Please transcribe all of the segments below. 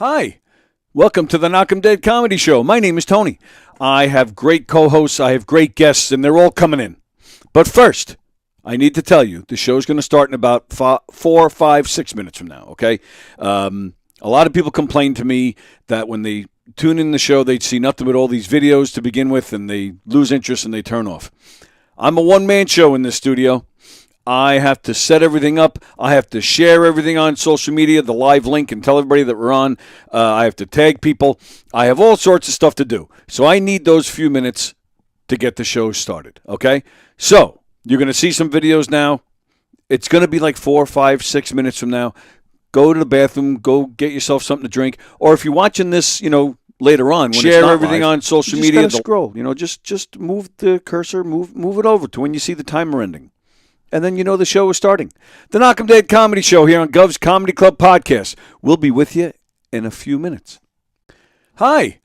Hi, welcome to the Knock 'em Dead Comedy Show. My name is Tony. I have great co-hosts, I have great guests, and they're all coming in. But first, I need to tell you, the show's going to start in about 4, 5, 6 minutes from now, okay? A lot of people complain to me that when they tune in the show, they see nothing but all these videos to begin with, and they lose interest and they turn off. I'm a one-man show in this studio. I have to set everything up. I have to share everything on social media, the live link, and tell everybody that we're on. I have to tag people. I have all sorts of stuff to do. So I need those few minutes to get the show started, okay? So you're going to see some videos now. It's going to be like 4, 5, 6 minutes from now. Go to the bathroom. Go get yourself something to drink. Or if you're watching this, later on, when share everything live, on social media. Just scroll. Just move the cursor. Move it over to when you see the timer ending. And then the show is starting. The Knock 'em Dead Comedy Show here on Gov's Comedy Club Podcast. We'll be with you in a few minutes. Hi.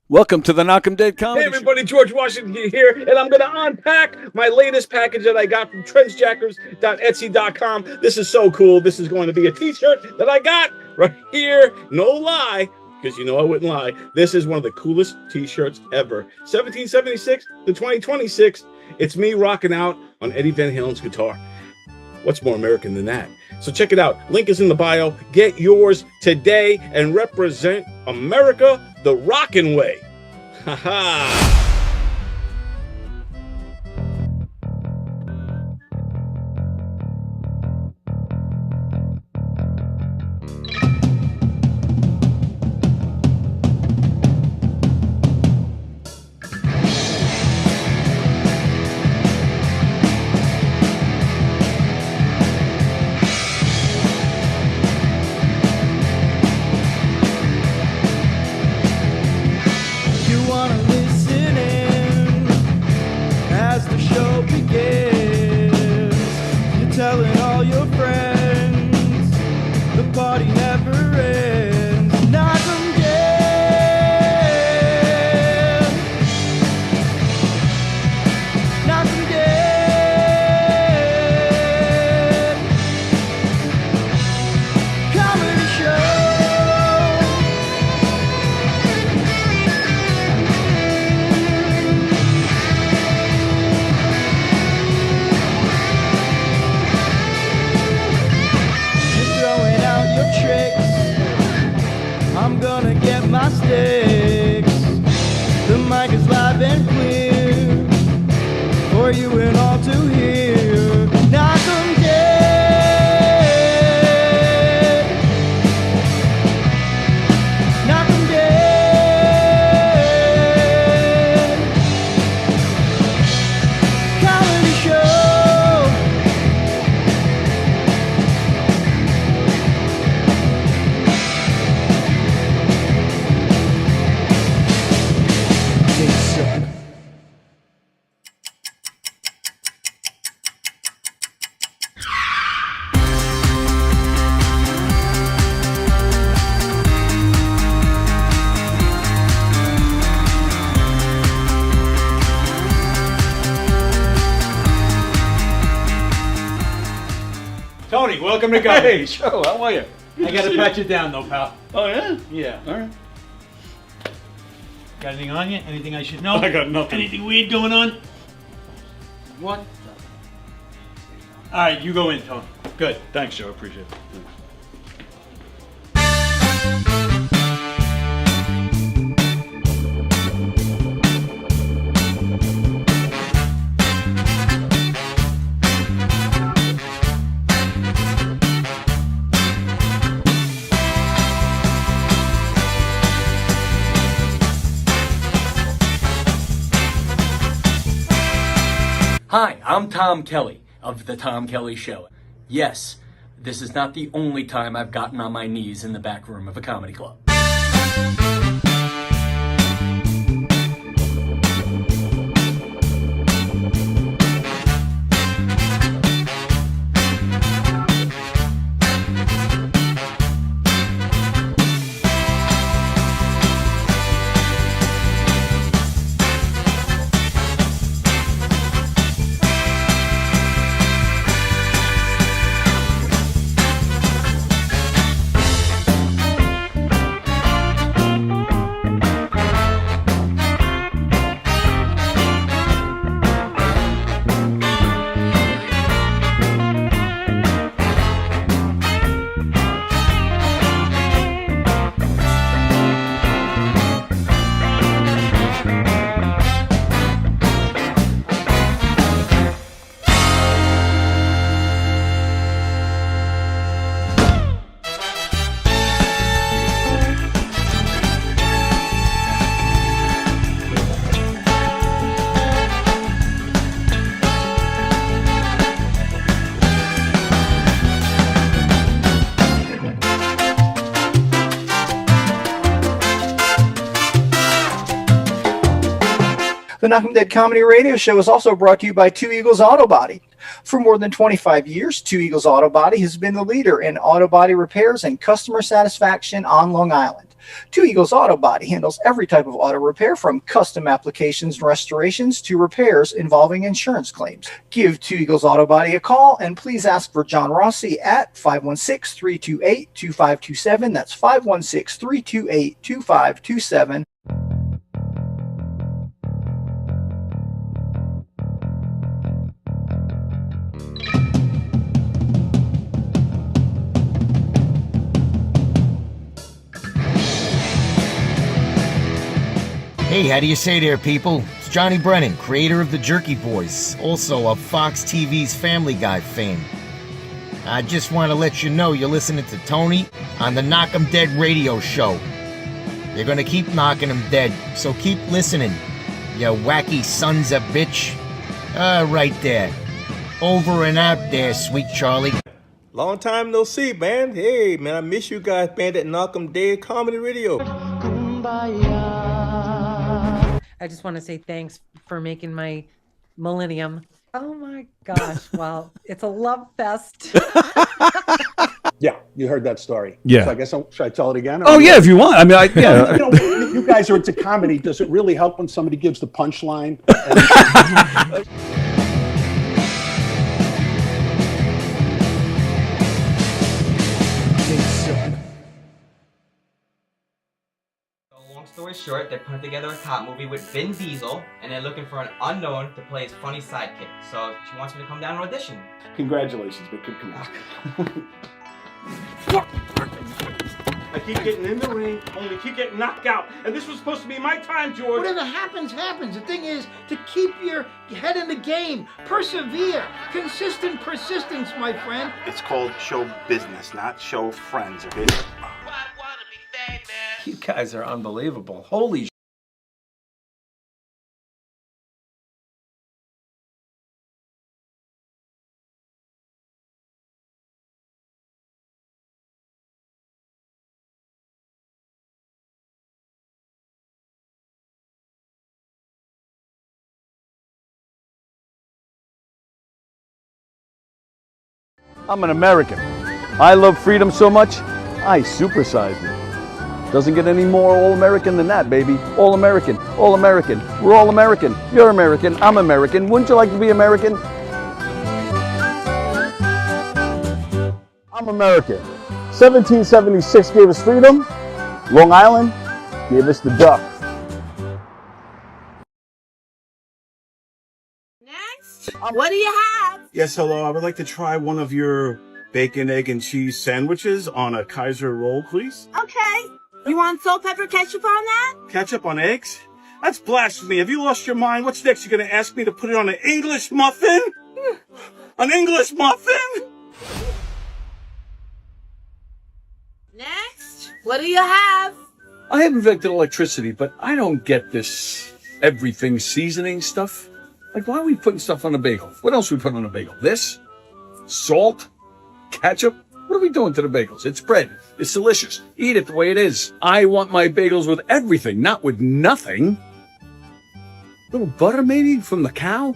Welcome to the Knock 'em Dead Comedy Show. Hey, everybody. George Washington here, and I'm going to unpack my latest package that I got from trenchjackers.etsy.com. This is so cool. This is going to be a T-shirt that I got right here. No lie, because I wouldn't lie. This is one of the coolest T-shirts ever. 1776 to 2026. It's me rocking out on Eddie Van Halen's guitar. What's more American than that? So check it out. Link is in the bio. Get yours today and represent America the rockin' way. Ha ha. Tony, welcome to Gov. Hey, Joe, how are you? I gotta pat you down though, pal. Oh, yeah? Yeah. All right. Got anything on you? Anything I should know? I got nothing. Anything weird going on? What? Alright, you go in, Tony. Good. Thanks, Joe. I appreciate it. Hi, I'm Tom Kelly of The Tom Kelly Show. Yes, this is not the only time I've gotten on my knees in the back room of a comedy club. The Knock 'em Dead Comedy Radio Show is also brought to you by Two Eagles Auto Body. For more than 25 years, Two Eagles Auto Body has been the leader in auto body repairs and customer satisfaction on Long Island. Two Eagles Auto Body handles every type of auto repair, from custom applications and restorations to repairs involving insurance claims. Give Two Eagles Auto Body a call, and please ask for John Rossi at 516-328-2527. That's 516-328-2527. Hey, how do you say there, people? It's Johnny Brennan, creator of the Jerky Boys, also of Fox TV's Family Guy fame. I just want to let you know you're listening to Tony on the Knock 'em Dead radio show. They're gonna keep knocking 'em dead, so keep listening, you wacky sons of bitch. Right there. Over and out there, sweet Charlie. Long time no see, man. Hey, man, I miss you guys, man, at Knock 'em Dead Comedy Radio. I just want to say thanks for making my millennium. Oh my gosh. Well, it's a love fest. Yeah, you heard that story. Yeah. So I guess should I tell it again? Oh, yeah, if you want. I mean, yeah. You know, you guys are into comedy. Does it really help when somebody gives the punchline? Long story short, they're putting together a cop movie with Vin Diesel, and they're looking for an unknown to play his funny sidekick. So she wants me to come down and audition. Congratulations, but good come I keep getting in the ring, only keep getting knocked out. And this was supposed to be my time, George. Whatever happens, happens. The thing is to keep your head in the game. Persevere. Consistent persistence, my friend. It's called show business, not show friends, okay? You guys are unbelievable. Holy I'm an American. I love freedom so much, I supersized it. Doesn't get any more all-American than that, baby. All-American, all-American. We're all American. You're American, I'm American. Wouldn't you like to be American? I'm American. 1776 gave us freedom. Long Island gave us the duck. Next, what do you have? Yes, hello. I would like to try one of your bacon, egg, and cheese sandwiches on a Kaiser roll, please. Okay. You want salt, pepper, ketchup on that? Ketchup on eggs? That's blasphemy. Have you lost your mind? What's next? You're going to ask me to put it on an English muffin? An English muffin? Next, what do you have? I have invented electricity, but I don't get this everything seasoning stuff. Like, why are we putting stuff on a bagel? What else are we putting on a bagel? This? Salt? Ketchup? What are we doing to the bagels? It's bread. It's delicious. Eat it the way it is. I want my bagels with everything, not with nothing. A little butter, maybe, from the cow?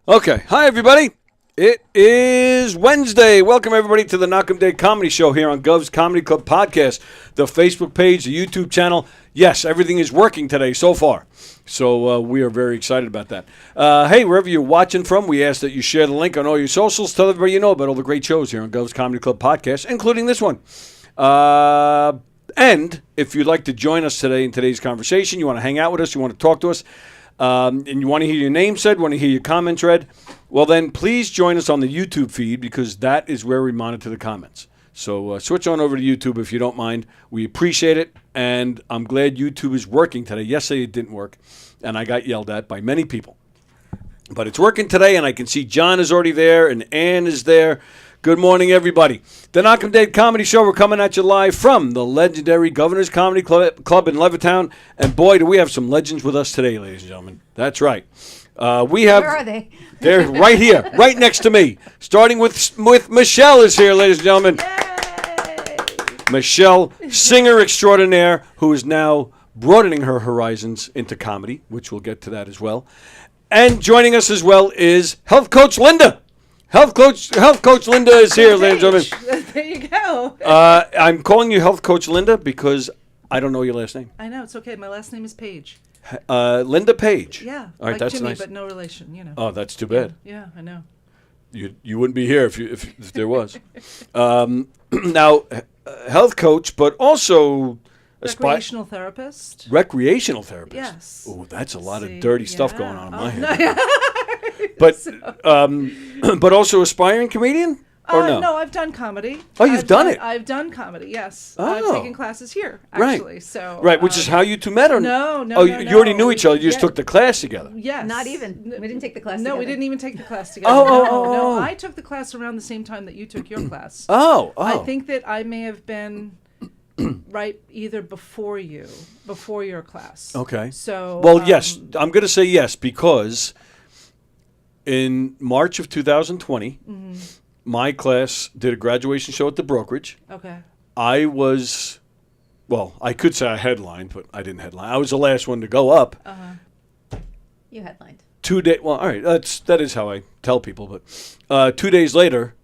Okay. Hi, everybody. It is Wednesday. Welcome, everybody, to the Knock 'em Dead Comedy Show here on Gov's Comedy Club Podcast, the Facebook page, the YouTube channel. Yes, everything is working today so far. So we are very excited about that. Hey, wherever you're watching from, we ask that you share the link on all your socials. Tell everybody you know about all the great shows here on Gov's Comedy Club Podcast, including this one. And if you'd like to join us today in today's conversation, you want to hang out with us, you want to talk to us, and you want to hear your name said, want to hear your comments read, well then please join us on the YouTube feed, because that is where we monitor the comments. So switch on over to YouTube if you don't mind. We appreciate it, and I'm glad YouTube is working today. Yesterday it didn't work, and I got yelled at by many people. But it's working today, and I can see John is already there, and Ann is there. Good morning, everybody. The Knock 'em Dead Comedy Show. We're coming at you live from the legendary Governor's Comedy Club in Levittown. And boy, do we have some legends with us today, ladies and gentlemen. That's right. We have. Where are they? They're right here, right next to me. Starting with Michele is here, ladies and gentlemen. Yay! Michele, singer extraordinaire, who is now broadening her horizons into comedy, which we'll get to that as well. And joining us as well is health coach Lynda. Health coach Lynda is here, ladies and gentlemen. There you go. I'm calling you health coach Lynda because I don't know your last name. I know, it's okay. My last name is Page. Lynda Page. Yeah. All right, like that's Jimmy, nice. but no relation, you know. Oh, that's too bad. Yeah, I know. You wouldn't be here if there was. Now, health coach, but also Recreational therapist. Recreational therapist. Yes. Oh, that's a lot of dirty stuff going on in my head. No. But also aspiring comedian? Or no? No, I've done comedy. Oh, you've done it? I've done comedy, yes. Oh. I've taken classes here, actually. Right. So, right, which is how you two met? Or No. You already knew each other. You just took the class together. Yes. Not even. We didn't take the class No, together. we didn't even take the class together. No, I took the class around the same time that you took your class. Oh. I think that I may have been right either before your class. Okay. So. Well, yes. I'm going to say yes because in March of 2020, my class did a graduation show at the brokerage. Okay. I was, I could say I headlined, but I didn't headline. I was the last one to go up. You headlined. 2 days. Well, all right. That is how I tell people. But 2 days later,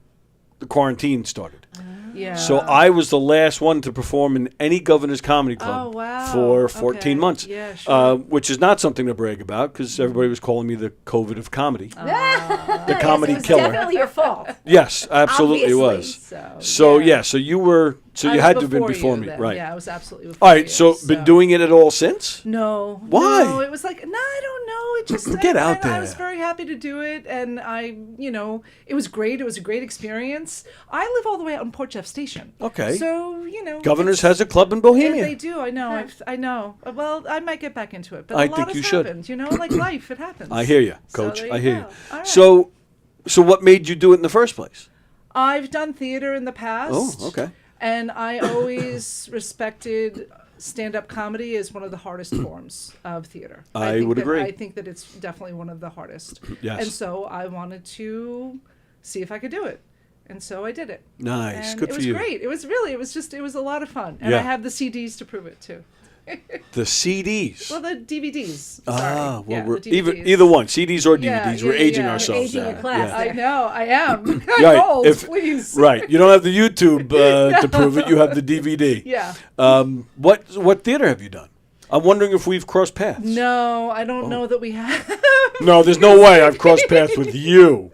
the quarantine started. Yeah. So I was the last one to perform in any Governor's Comedy Club for 14 months. Yeah, sure. Which is not something to brag about because everybody was calling me the COVID of comedy. The comedy Yes, it was killer. definitely your fault. Yes, absolutely it was. Obviously. So you were. So I you was had to have been before before you me, then. right? Yeah, I was absolutely before All right, you, so been doing it at all since? No. Why? No, it was like, no, I don't know. It just Get out there. I was very happy to do it, and it was great. It was a great experience. I live all the way out in Port Jeff Station. Okay. So Governor's has a club in Bohemia. Yeah, they do. I know. I know. Well, I might get back into it, but I a lot think has you should. happened. Like life, it happens. I hear you, So Coach. there I hear you. go. All right. So what made you do it in the first place? I've done theater in the past. Oh, okay. And I always respected stand-up comedy as one of the hardest forms of theater. I would agree. I think that it's definitely one of the hardest. Yes. And so I wanted to see if I could do it. And so I did it. Nice. And Good it for was you. great. It was a lot of fun. And Yeah. I have the CDs to prove it too. The CDs. Well, the DVDs. Well, Yeah, we're the DVDs. either one, CDs or DVDs. Yeah, we're yeah, aging yeah. ourselves. Aging now. your class. Yeah. I know, I am. Right. I'm old, please. Right. You don't have the YouTube to prove it. You have the DVD. Yeah. What theater have you done? I'm wondering if we've crossed paths. No, I don't know that we have. No, there's no way I've crossed paths with you.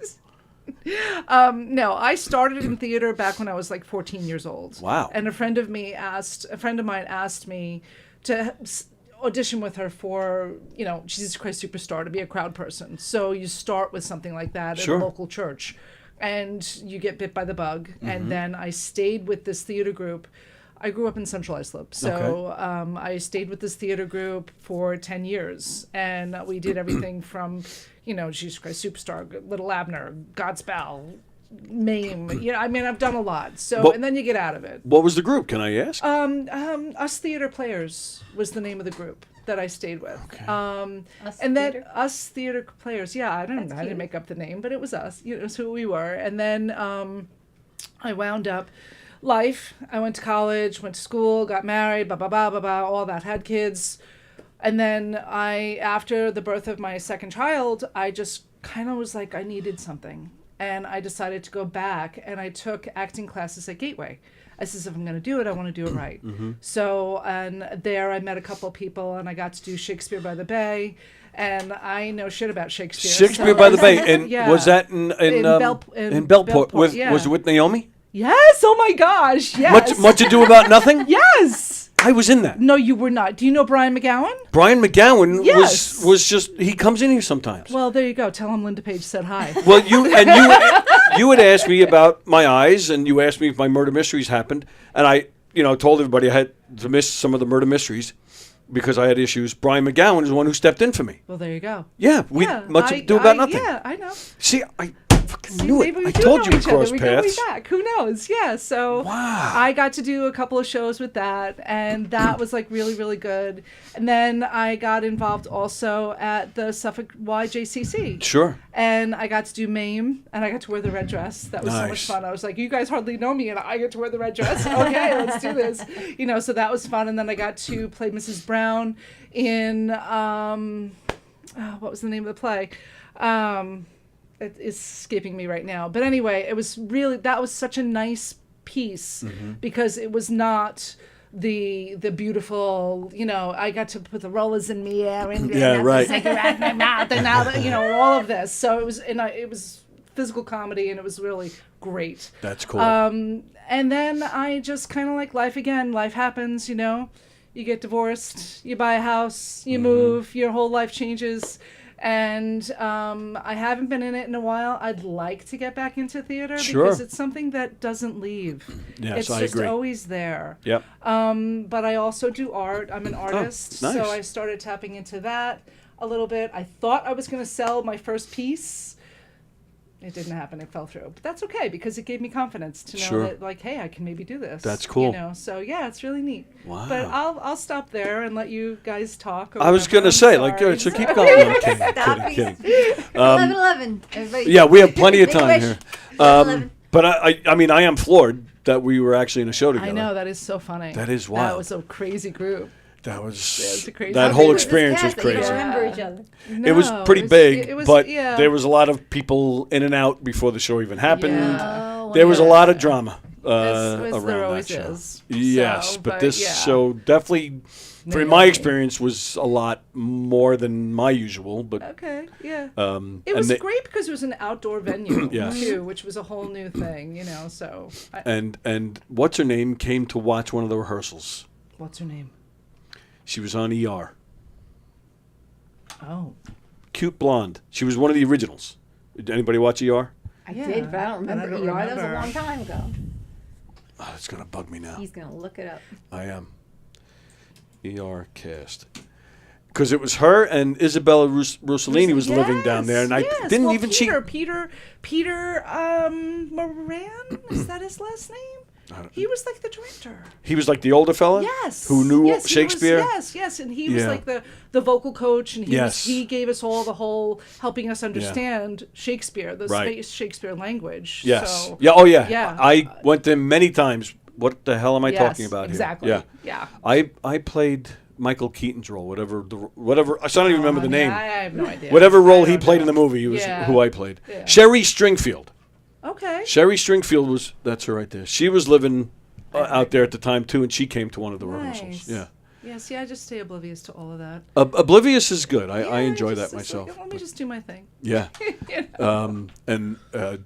No, I started in theater back when I was like 14 years old. Wow. And a friend of mine asked me to audition with her for, Jesus Christ Superstar, to be a crowd person. So you start with something like that Sure. at a local church and you get bit by the bug. Mm-hmm. And then I stayed with this theater group. I grew up in Central Islip, so I stayed with this theater group for 10 years, and we did everything from, Jesus Christ Superstar, Little Abner, Godspell, Mame. I've done a lot. So, and then you get out of it. What was the group? Can I ask? Us Theater Players was the name of the group that I stayed with. Us Theater Players. Yeah, I didn't make up the name, but it was us. It's who we were. And then I wound up. Life. I went to college, went to school, got married, all that, had kids. And then after the birth of my second child, I just kind of was like, I needed something. And I decided to go back and I took acting classes at Gateway. I said, if I'm going to do it, I want to do it right. Mm-hmm. So, and there I met a couple of people and I got to do Shakespeare by the Bay. And I know shit about Shakespeare. Shakespeare by the Bay. And was that in Bellport? Was it with Naomi? Yes. Oh my gosh. Yes. Much Ado About Nothing? Yes. I was in that. No, you were not. Do you know Brian McGowan? Brian McGowan Yes. was just, he comes in here sometimes. Well, there you go. Tell him Lynda Page said hi. Well, you had asked me about my eyes, and you asked me if my murder mysteries happened, and I told everybody I had to miss some of the murder mysteries because I had issues. Brian McGowan is the one who stepped in for me. Well, there you go. Yeah, Much Ado About Nothing. Yeah, I know. See, fucking knew it. Maybe we I do told know you we each other. crossed We go way paths. back. Who knows? Yeah. So I got to do a couple of shows with that, and that was like really, really good. And then I got involved also at the Suffolk YJCC. Sure. And I got to do MAME, and I got to wear the red dress. That was so much Nice. fun. I was like, you guys hardly know me, and I get to wear the red dress. Okay, let's do this. You know, so that was fun. And then I got to play Mrs. Brown in, what was the name of the play? It is escaping me right now. But anyway, it was really, that was such a nice piece because it was not the beautiful, you know, I got to put the rollers in me air and Yeah, right. the cigarette in my mouth and now, you know, all of this. So it was, it was physical comedy and it was really great. That's cool. And then I just kind of like life again. Life happens, you know. You get divorced, you buy a house, you move, your whole life changes. And I haven't been in it in a while. I'd like to get back into theater because it's something that doesn't leave. Yes, it's I just agree. always there. Yep. But I also do art. I'm an artist. nice. So I started tapping into that a little bit. I thought I was going to sell my first piece. It didn't happen. It fell through. But that's okay because it gave me confidence to know that, like, hey, I can maybe do this. That's cool. You know, so yeah, it's really neat. Wow. But I'll stop there and let you guys talk. or I was whatever. going to I'm say, sorry. like, good, so keep going. I'm kidding, Stop kidding. 11:11. Everybody. Yeah, we have plenty of Make a time wish. here. 11:11. But I mean, I am floored that we were actually in a show together. I know, that is so funny. That is That wild. was a crazy group. That was a crazy that group. whole How big was this experience was cast that you crazy. don't remember each other? It was No, pretty it was- big, it was- but yeah. there was a lot of people in and out before the show even happened. Yeah. Oh, There was a yeah. lot of drama As around there that always show. is. Yes, So, but this yeah. show definitely, No, my no. experience, was a lot more than my usual. But Okay, yeah. It and was they- great because it was an outdoor venue Yes. too, which was a whole new thing, you know. So, and what's her name came to watch one of the rehearsals. what's her name? She was on ER. Oh, Cute blonde. She was one of the originals. Did anybody watch ER? I did, but I don't remember. don't ER. That was a remember. long time ago. Oh, it's gonna bug me now. He's gonna look it up. I am. ER cast. Because it was her and Isabella Rossellini was living down there, and I didn't well, even Peter Moran, is that his last name? He was like the director. He was like the older fella? Yes. Who knew Yes, he Shakespeare? was, yes, and he was Yeah. like the vocal coach, and Yes. he gave us all the whole helping us understand Shakespeare, the Right. Shakespeare language. Yes. So, Yeah. Oh, yeah. Yeah. I went there many times. What the hell am I Yes, talking about exactly. here? Yeah. I played Michael Keaton's role, whatever. I don't even remember the name. I have no idea. Whatever role I he don't played know. in the movie was Yeah. who I played. Yeah. Sherry Stringfield. Okay. Sherry Stringfield was, that's her right there. She was living out there at the time too, and she came to one of the rehearsals. Nice. Yeah. Yeah, see, I just stay oblivious to all of that. Oblivious is good. I Yeah, enjoy just- that it's myself. like, let me just do my thing. Yeah. You know? And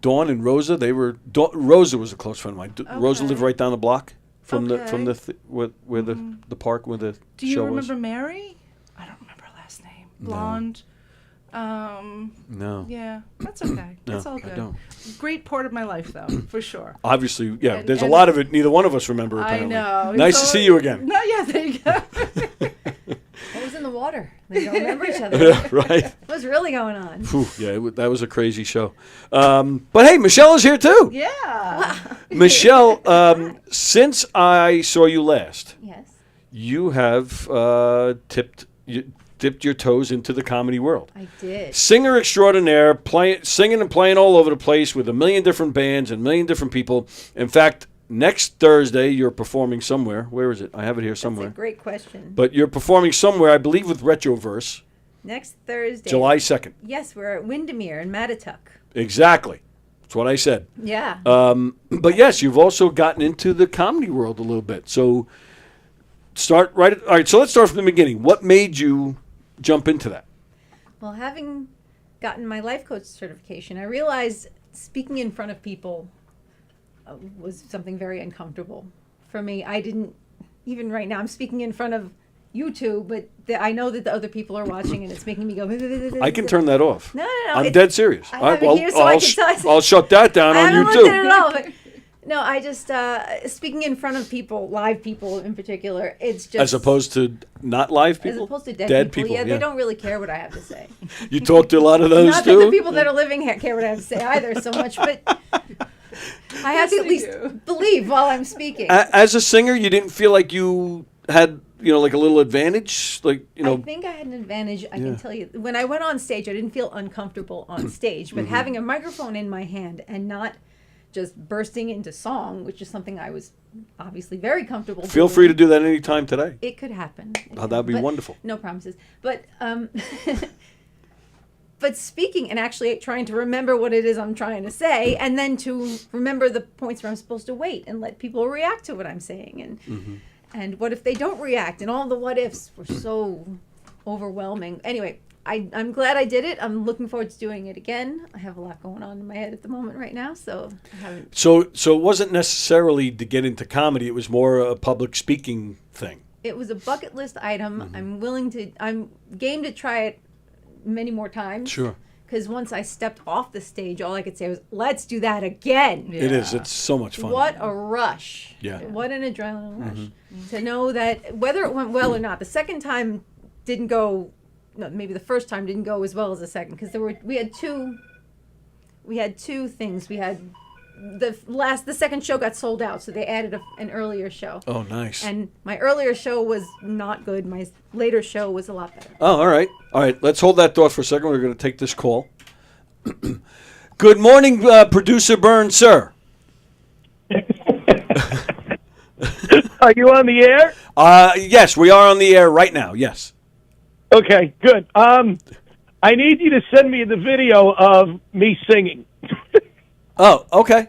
Dawn and Rosa, Rosa was a close friend of mine. Rosa lived right down the block from where the park where the Do you show remember was. Mary? I don't remember her last name. No. Blonde. No. Yeah, that's okay. No, It's all I good. don't. Great part of my life, though, for sure. Obviously, yeah. And- there's a and- lot of it. Neither one of us remember. I Apparently. know. Nice It's to see all- you again. No, yeah, there you go. What was in the water? They don't remember each other. Right. What's really going on? Whew, yeah, that was a crazy show. But hey, Michelle is here too. Yeah. Michelle, since I saw you last, Yes. you have dipped your toes into the comedy world. I did. Singer extraordinaire, singing and playing all over the place with a million different bands and a million different people. In fact, next Thursday you're performing somewhere. Where is it? I have it here somewhere. That's a great question. But you're performing somewhere, I believe, with Retroverse. Next Thursday. July 2nd. Yes, we're at Windermere in Mattituck. Exactly. That's what I said. Yeah. But yes, you've also gotten into the comedy world a little bit. So all right, so let's start from the beginning. What made you jump into that? Well, having gotten my life coach certification, I realized speaking in front of people was something very uncomfortable for me. I didn't, even right now, I'm speaking in front of you two, but I know that the other people are watching and it's making me go. I can turn that off. No. I'm dead serious. I have it here so I can tell- I'll shut that down I on haven't you looked too. at it at all, but No, I just speaking in front of people, live people in particular. It's just As opposed to not live people? As opposed to dead people. Yeah, yeah. they don't really care what I have to say. You talk to a lot of those Not too? that the people that are living here care what I have to say either so much, but I have to at least believe while I'm speaking. As a singer, you didn't feel like you had, like a little advantage? Like, I think I had an advantage. I can tell you. When I went on stage, I didn't feel uncomfortable on stage, but having a microphone in my hand and not just bursting into song, which is something I was obviously very comfortable Feel doing. free to do that anytime today. It could happen. That'd be wonderful. No promises. But but speaking and actually trying to remember what it is I'm trying to say, and then to remember the points where I'm supposed to wait and let people react to what I'm saying, and what if they don't react, and all the what ifs were so overwhelming. Anyway, I'm glad I did it. I'm looking forward to doing it again. I have a lot going on in my head at the moment right now, so I haven't. So it wasn't necessarily to get into comedy. It was more a public speaking thing. It was a bucket list item. I'm game to try it many more times. Sure. Because once I stepped off the stage, all I could say was, let's do that again. It is. It's so much fun. What a rush. Yeah. What an adrenaline rush. To know that whether it went well or not, the second time didn't go, no, maybe the first time didn't go as well as the second, because we had two things. We had the second show got sold out, so they added an earlier show. Oh, nice. And my earlier show was not good. My later show was a lot better. Oh, all right. All right. Let's hold that thought for a second. We're going to take this call. Good morning, Producer Burns, sir. Are you on the air? Yes, we are on the air right now. Yes. Okay, good. I need you to send me the video of me singing. Oh, okay.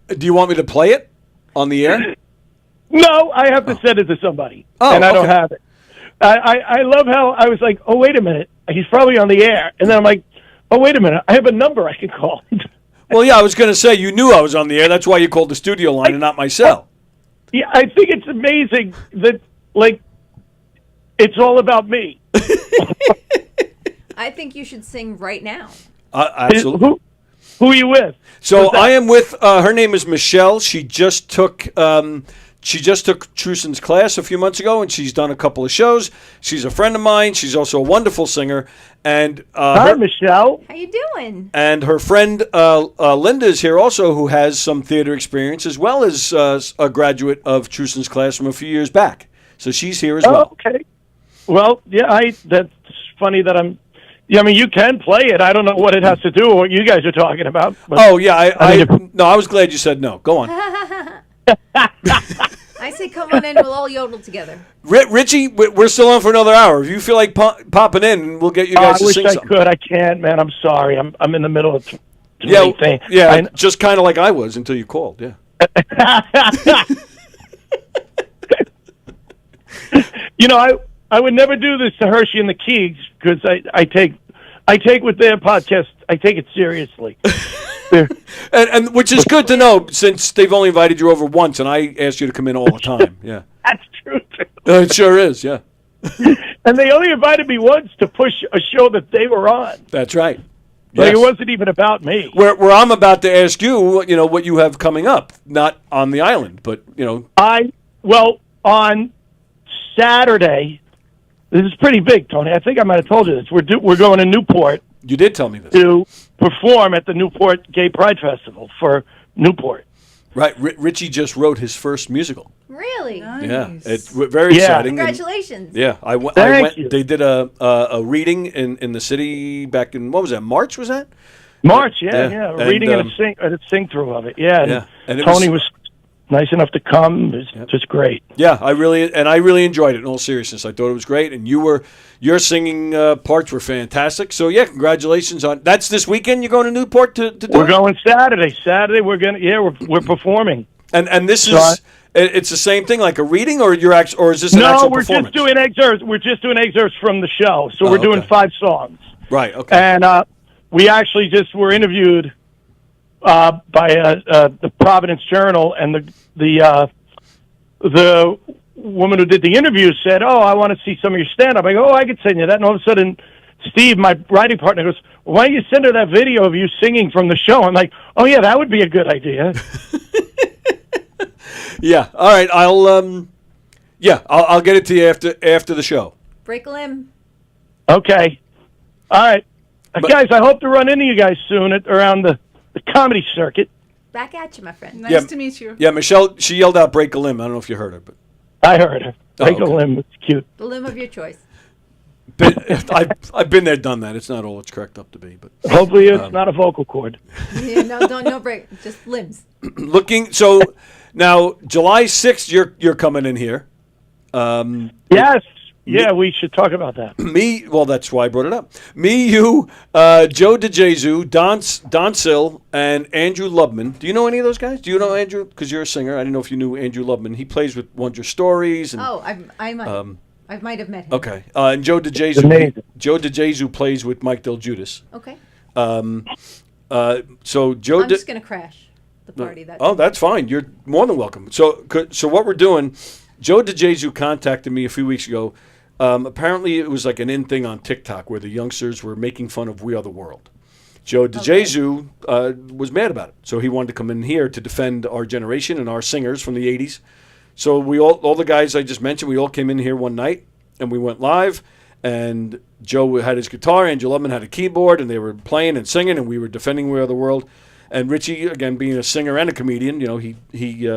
Do you want me to play it on the air? No, I have to send it to somebody, and I don't okay. have it. I love how I was like, oh, wait a minute, he's probably on the air. And then I'm like, oh, wait a minute, I have a number I can call. Well, yeah, I was going to say, you knew I was on the air. That's why you called the studio line and not my cell. Yeah, I think it's amazing that, like, it's all about me. I think you should sing right now. Absolutely. Who are you with? So I am with, her name is Michele. She just took Truson's class a few months ago, and she's done a couple of shows. She's a friend of mine. She's also a wonderful singer. And hi, Michele. How you doing? And her friend Lynda is here also, who has some theater experience, as well as a graduate of Truson's class from a few years back. So she's here as well. Okay. Well, yeah, that's funny that I'm... Yeah, I mean, you can play it. I don't know what it has to do with what you guys are talking about. But Oh, yeah. I was glad you said no. Go on. I say come on in, we'll all yodel together. Richie, we're still on for another hour. If you feel like popping in, we'll get you guys to sing I wish something. I could. I can't, man. I'm sorry. I'm in the middle of too Yeah, many things. yeah, just kind of like I was until you called, yeah. You know, I would never do this to Hershey and the Keegs because I take with their podcast, I take it seriously. and which is good to know, since they've only invited you over once, and I asked you to come in all the time. Yeah, That's true, too. it sure is. Yeah, And they only invited me once to push a show that they were on. that's right. Like, Yes. it wasn't even about me. Where I'm about to ask you, what you have coming up, not on the island, but Well, on Saturday, this is pretty big, Tony. I think I might have told you this. We're going to Newport. You did tell me this. To perform at the Newport Gay Pride Festival for Newport. Right, Richie just wrote his first musical. Really? Yeah, it's very exciting. Congratulations. Yeah, I went. you. They did a reading in the city back in, what was that? March, was that? March, yeah. And, Reading and a sing through of it. Yeah. And it Tony was nice enough to come. It was just great. Yeah, I really enjoyed it. In all seriousness, I thought it was great, and your singing parts were fantastic. So yeah, congratulations on that's this weekend. You're going to Newport to do We're it? going Saturday. We're performing. And this is it's the same thing, like a reading, or is this an actual performance? No, we're just doing excerpts. We're just doing excerpts from the show. So we're doing 5 songs. Right. Okay. And we actually just were interviewed by the Providence Journal, and the woman who did the interview said, "Oh, I want to see some of your stand-up." I go, "Oh, I could send you that." And all of a sudden, Steve, my writing partner, goes, well, why don't you send her that video of you singing from the show? I'm like, oh, yeah, that would be a good idea. Yeah. All right. I'll get it to you after the show. Break a limb. Okay. All right. Guys, I hope to run into you guys soon around the comedy circuit. Back at you, my friend. Nice to meet you. Yeah, Michelle, she yelled out break a limb. I don't know if you heard her. But I heard her. Break a limb. It's cute. The limb of your choice. I've been there, done that. It's not all it's cracked up to be. But hopefully it's not a vocal cord. Yeah, no break. Just limbs. So now, July 6th, you're coming in here. Yes. Yeah, we should talk about that. Well, that's why I brought it up. Me, you, Joe DeJesu, Don Sill, and Andrew Lubman. Do you know any of those guys? Do you know Andrew? Because you're a singer. I didn't know if you knew Andrew Lubman. He plays with Wonder Stories. And, I might have met him. Okay. And Joe DeJesu. Joe DeJesu plays with Mike Del Judas. Okay. So Joe. I'm just gonna crash the party. That's fine. You're more than welcome. So what we're doing? Joe DeJesu contacted me a few weeks ago. Apparently, it was like an in thing on TikTok where the youngsters were making fun of We Are the World. Joe DeJesu was mad about it, so he wanted to come in here to defend our generation and our singers from the '80s. So all the guys I just mentioned, we all came in here one night and we went live. And Joe had his guitar, Andrew Lubman had a keyboard, and they were playing and singing, and we were defending We Are the World. And Richie, again, being a singer and a comedian, he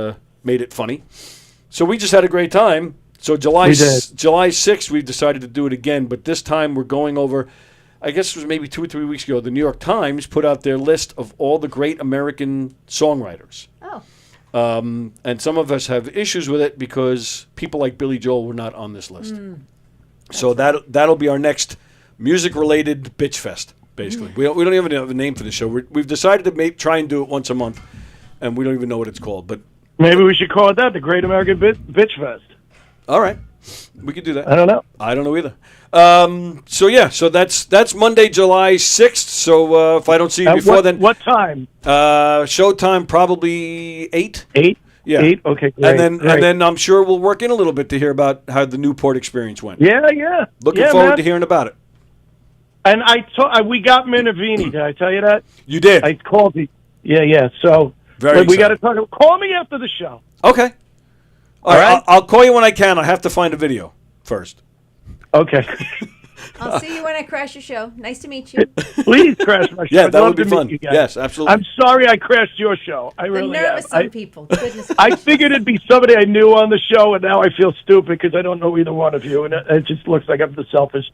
made it funny. So we just had a great time. So July 6th, we decided to do it again, but this time we're going over, I guess it was maybe 2 or 3 weeks ago, the New York Times put out their list of all the great American songwriters. Oh. And some of us have issues with it because people like Billy Joel were not on this list. So that'll be our next music-related bitch fest, basically. We don't even have a name for this show. We've decided to try and do it once a month, and we don't even know what it's called. But maybe we should call it that, the Great American Bitch Fest. All right. We could do that. I don't know. I don't know either. So that's Monday, July 6th. So if I don't see you before then. What time? Showtime probably 8. 8? Yeah. 8? Okay, great. And then I'm sure we'll work in a little bit to hear about how the Newport experience went. Yeah. Looking forward to hearing about it. And we got Minervini. Did I tell you that? You did. I called you. Yeah. So we got to talk. Call me after the show. Okay. All right. I'll call you when I can. I have to find a video first. Okay. I'll see you when I crash your show. Nice to meet you. Please crash my show. Yeah, that would be fun. Yes, absolutely. I'm sorry I crashed your show. I really nervous am. some people. Goodness I figured it'd be somebody I knew on the show, and now I feel stupid because I don't know either one of you, and it just looks like I'm the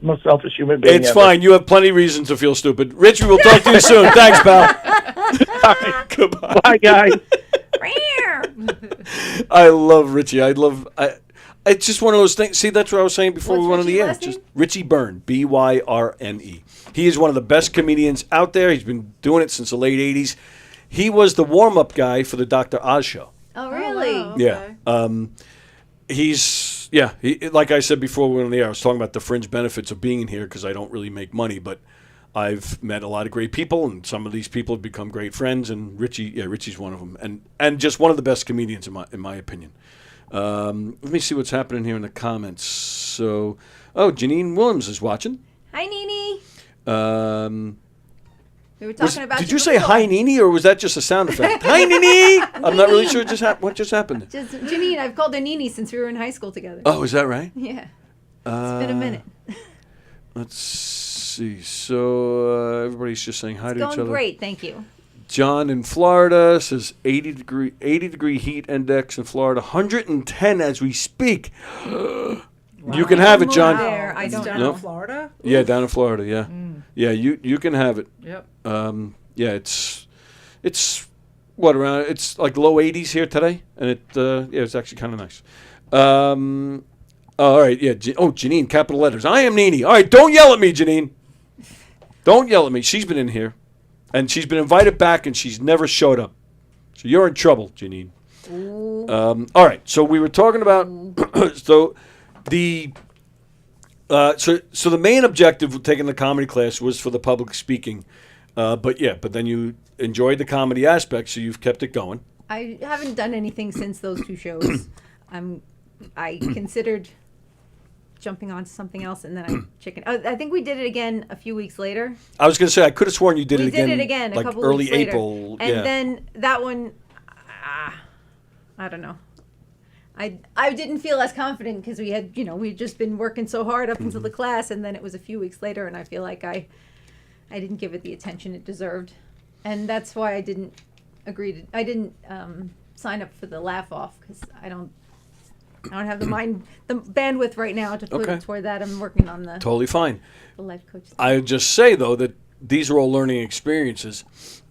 most selfish human being It's ever. fine. You have plenty of reasons to feel stupid. Richie, we'll talk to you soon. Thanks, pal. All right. Goodbye. Bye, guys. I love Richie. It's just one of those things. See, that's what I was saying before we went on the air. Just Richie Byrne, Byrne. He is one of the best comedians out there. He's been doing it since the late 80s. He was the warm-up guy for the Dr. Oz show. Oh, really? Oh, wow. Yeah. Like I said before we went on the air, I was talking about the fringe benefits of being in here because I don't really make money, but I've met a lot of great people, and some of these people have become great friends, and Richie's one of them, and just one of the best comedians in my opinion. Let me see what's happening here in the comments. So, Janine Williams is watching. Hi, Nene. We were Was, talking about did you you say before. hi, Nene, or was that just a sound effect? Hi, Nene! I'm not really sure what just happened. Just Janine. I've called her Nene since we were in high school together. Oh, is that right? Yeah. It's been a minute. Let's see. So everybody's just saying hi to each other. It's going great, thank you. John in Florida says 80 degree heat index in Florida, 110 as we speak. You can have it, John. There, I don't know. Florida? Yeah, Oof. down in Florida. Yeah, yeah. You can have it. Yep. Yeah, it's what around? It's like low 80s here today, and it's actually kind of nice. All right, yeah. Janine, capital letters. I am Nene. All right, don't yell at me, Janine. Don't yell at me. She's been in here, and she's been invited back, and she's never showed up. So you're in trouble, Janine. All right, so we were talking about so the main objective of taking the comedy class was for the public speaking, but then you enjoyed the comedy aspect, so you've kept it going. I haven't done anything since those two shows. I considered jumping on to something else, and then I chicken. I think we did it again a few weeks later. I was going to say, I could have sworn you did We it again. did it again a like couple early weeks later. April. And yeah. then that one, I don't know. I didn't feel as confident because we had, we'd just been working so hard up until the class, and then it was a few weeks later, and I feel like I didn't give it the attention it deserved, and that's why I didn't sign up for the laugh off, because I don't have the bandwidth right now to put toward that. I'm working on the Totally fine. the life coach. I would just say, though, that these are all learning experiences.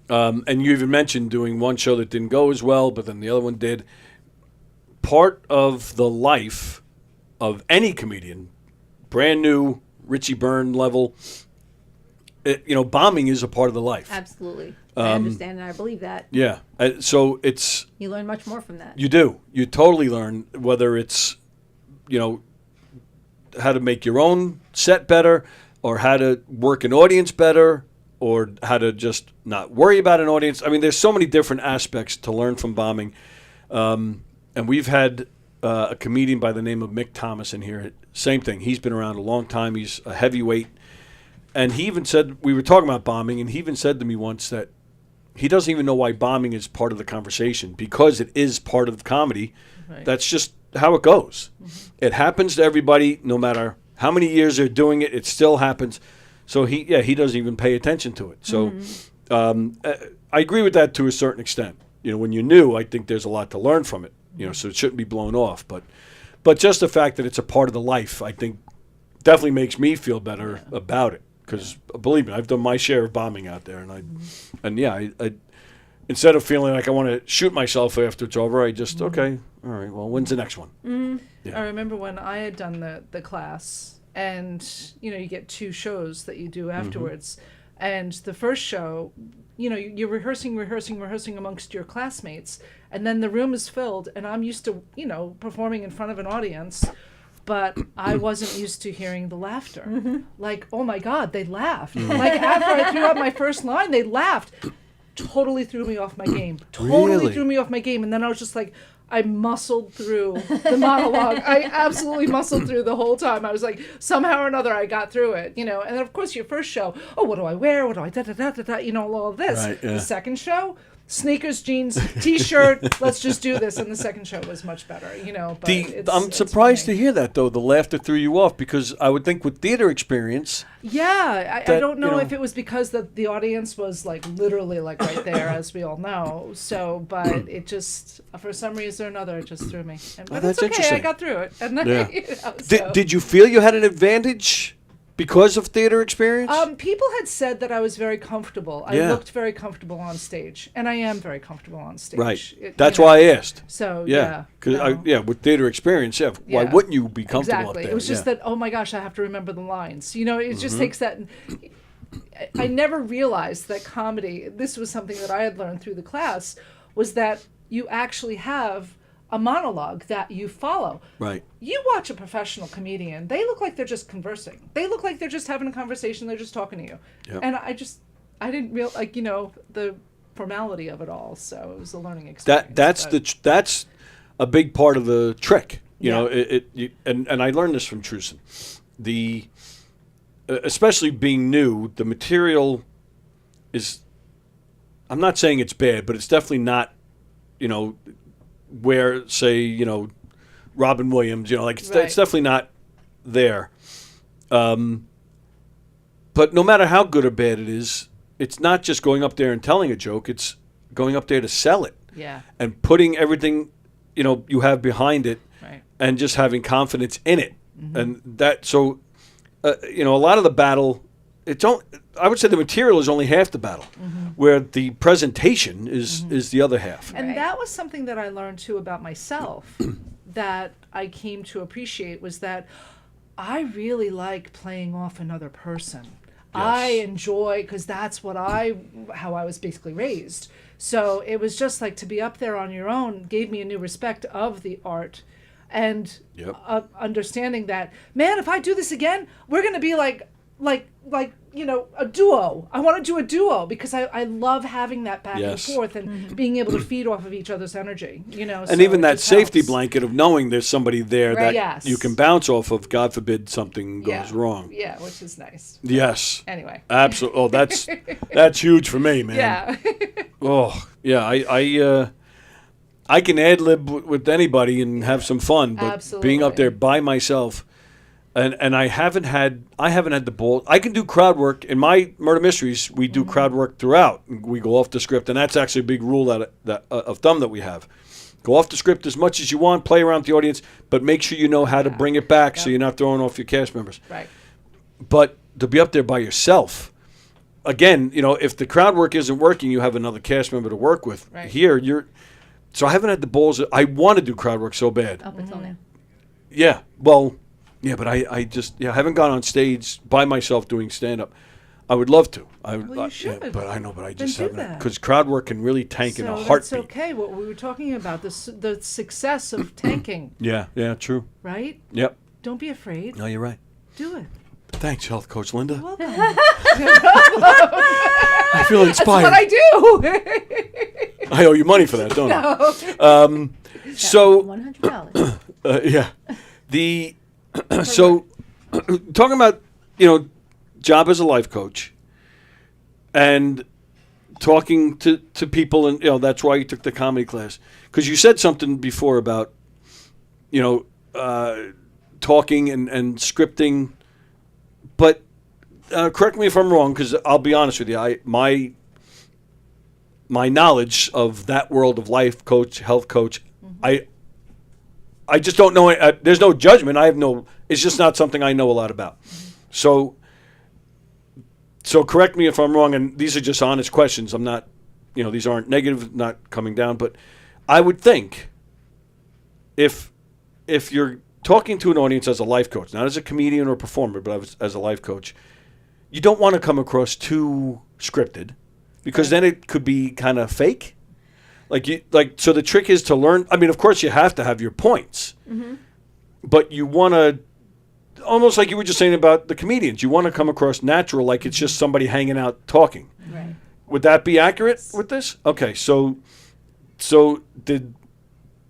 And you even mentioned doing one show that didn't go as well, but then the other one did. Part of the life of any comedian, brand new, Richie Byrne level, bombing is a part of the life. Absolutely. I understand and I believe that. Yeah. So it's... You learn much more from that. You do. You totally learn, whether it's, how to make your own set better, or how to work an audience better, or how to just not worry about an audience. I mean, there's so many different aspects to learn from bombing. And we've had a comedian by the name of Mick Thomas in here. Same thing. He's been around a long time. He's a heavyweight. And he even said, we were talking about bombing, and he even said to me once that he doesn't even know why bombing is part of the conversation, because it is part of comedy. Right. That's just how it goes. Mm-hmm. It happens to everybody, no matter how many years they're doing it. It still happens. So he doesn't even pay attention to it. So I agree with that to a certain extent. When you're new, I think there's a lot to learn from it. So it shouldn't be blown off. But just the fact that it's a part of the life, I think, definitely makes me feel better about it. Because believe me, I've done my share of bombing out there, I instead of feeling like I want to shoot myself after it's over, I just all right. Well, when's the next one? Mm-hmm. Yeah. I remember when I had done the class, and you get 2 shows that you do afterwards, and the first show, you're rehearsing amongst your classmates, and then the room is filled, and I'm used to performing in front of an audience. But I wasn't used to hearing the laughter. Like, oh my God, they laughed. Like, after I threw out my first line, they laughed. Totally threw me off my game. Totally threw me off my game. And then I was just like, I muscled through the monologue. I absolutely muscled through the whole time. I was like, somehow or another, I got through it, And then, of course, your first show, what do I wear? What do I da-da-da-da-da, all of this. Right, yeah. The second show, sneakers, jeans, T-shirt. Let's just do this. And the second show was much better, But I'm surprised to hear that, though. The laughter threw you off, because I would think with theater experience. Yeah, I don't know if it was because the audience was like literally like right there, as we all know. So, but it just, for some reason or another, it just threw me. But that's it's okay. interesting. I got through it. And Did you feel you had an advantage because of theater experience? People had said that I was very comfortable. I looked very comfortable on stage, and I am very comfortable on stage. Right. That's why I asked. So because with theater experience, why wouldn't you be comfortable up there? It was just that, oh my gosh, I have to remember the lines. It just takes that. I never realized that comedy. This was something that I had learned through the class, was that you actually have a monologue that you follow. Right. You watch a professional comedian, they look like they're just conversing. They look like they're just having a conversation, they're just talking to you. Yep. And I didn't realize, the formality of it all, so it was a learning experience. That's a big part of the trick. And I learned this from Truson. Especially being new, the material is, I'm not saying it's bad, but it's definitely not, where, say, Robin Williams, it's definitely not there. But no matter how good or bad it is, it's not just going up there and telling a joke. It's going up there to sell it. Yeah. And putting everything, you have behind it, right, and just having confidence in it. Mm-hmm. And that, so, a lot of the battle, I would say the material is only half the battle, where the presentation is the other half. And that was something that I learned too about myself that I came to appreciate, was that I really like playing off another person. Yes. I enjoy, because that's how I was basically raised. So it was just like, to be up there on your own gave me a new respect of the art. And understanding that, man, if I do this again, we're going to be like a duo. I want to do a duo because I love having that back Yes. and forth and being able to feed off of each other's energy, And so even it that just safety helps. blanket of knowing there's somebody there Right. that Yes. you can bounce off of, God forbid something goes wrong. Yeah, which is nice. Yes. Anyway. Absolutely. Oh, that's huge for me, man. Yeah. Oh, yeah. I can ad lib with anybody and have some fun, but being up there by myself, and I haven't had the ball. I can do crowd work in my murder mysteries. We do crowd work throughout. We go off the script, and that's actually a big rule of thumb that we have. Go off the script as much as you want, play around with the audience, but make sure you know how to bring it back so you're not throwing off your cast members. Right. But to be up there by yourself, again, if the crowd work isn't working, you have another cast member to work with. Right. Here, so I haven't had the balls. I want to do crowd work so bad. Up until now. Yeah, well, yeah, but I just haven't gone on stage by myself doing stand-up. I would love to. You should. But I Then just do haven't. that. Because crowd work can really tank in a So heartbeat. that's okay. What we were talking about, the success of tanking, Yeah, true. right? Yep. Don't be afraid. No, you're right. Do it. Thanks, health coach Lynda. Welcome. I feel inspired. That's what I do. I owe you money for that, don't I? So $100. Yeah. So talking about job as a life coach and talking to people, and that's why you took the comedy class, because you said something before about talking and scripting, but correct me if I'm wrong, because I'll be honest with you, my knowledge of that world of life coach, health coach, I just don't know. There's no judgment. It's just not something I know a lot about. So correct me if I'm wrong, and these are just honest questions. I'm not, these aren't negative, not coming down, but I would think if you're talking to an audience as a life coach, not as a comedian or performer, but as a life coach, you don't want to come across too scripted, because then it could be kind of fake. So the trick is to learn. I mean, of course, you have to have your points, but you want to, almost like you were just saying about the comedians, you want to come across natural, like it's just somebody hanging out talking. Right. Would that be accurate with this? Okay, so did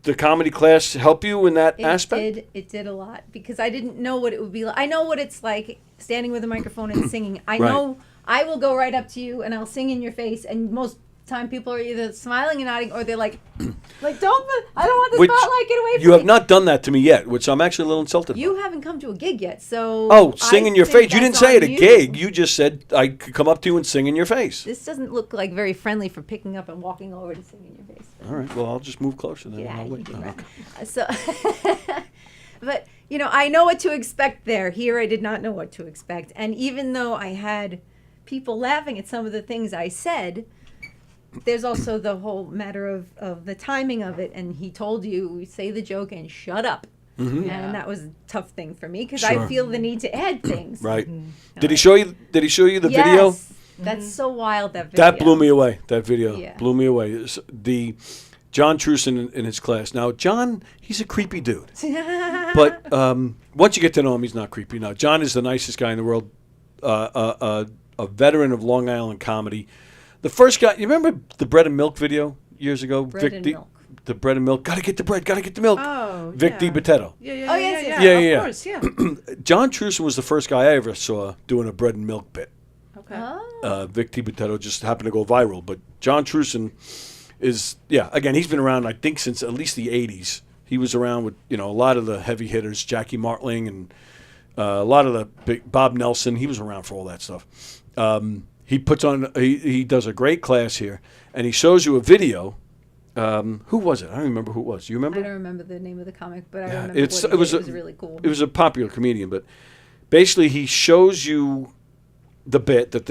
the comedy class help you in that aspect? It did a lot, because I didn't know what it would be like. I know what it's like standing with a microphone and singing. I Right. know I will go right up to you and I'll sing in your face, and most time people are either smiling and nodding, or they're like don't, I don't want the spotlight, get away from You me. have not done that to me yet, which I'm actually a little insulted. You haven't come to a gig yet, so Sing in your think face. You didn't that's say at on a you. gig. You just said I could come up to you and sing in your face. This doesn't look like very friendly for picking up and walking over to sing in your face. All right. Well, I'll just move closer then. Yeah, I'll you wait. can Oh, run. okay. So, but I know what to expect there. Here, I did not know what to expect, and even though I had people laughing at some of the things I said, there's also the whole matter of the timing of it. And he told you, say the joke and shut up. Mhm. And that was a tough thing for me, because Sure. I feel the need to add things. Right. Did he show you the video? Yes. That's so wild, that video. That blew me away. That video Yeah. blew me away. The John Truson in his class. Now, John, he's a creepy dude. But once you get to know him, he's not creepy. Now, John is the nicest guy in the world, a veteran of Long Island comedy. The first guy, you remember the bread and milk video years ago? Bread and milk. The bread and milk. Gotta get the bread, gotta get the milk. Oh, Vic DiBitetto. Yeah, yes. Of course, yeah. John Truson was the first guy I ever saw doing a bread and milk bit. Okay. Vic DiBitetto just happened to go viral, but John Truson is, again, he's been around, I think, since at least the 80s. He was around with, a lot of the heavy hitters, Jackie Martling and a lot of the big, Bob Nelson. He was around for all that stuff. He puts on, he does a great class here, and he shows you a video. Who was it? I don't remember who it was. Do you remember? I don't remember the name of the comic, but I remember It it was really cool. It was a popular comedian, but basically he shows you the bit that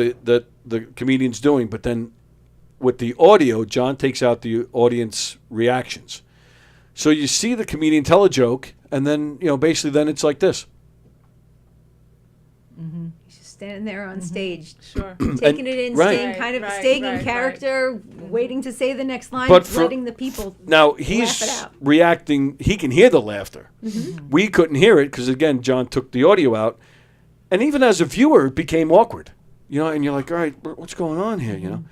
the comedian's doing, but then with the audio, John takes out the audience reactions. So you see the comedian tell a joke, and then basically then it's like this. He's just standing there on stage, Sure, taking it in, Right. staying kind of Right, staying right, in character, waiting to say the next line, But for- letting the people Now laugh it he's out. reacting. He can hear the laughter. We couldn't hear it because again, John took the audio out. And even as a viewer, it became awkward. And you're like, all right, what's going on here,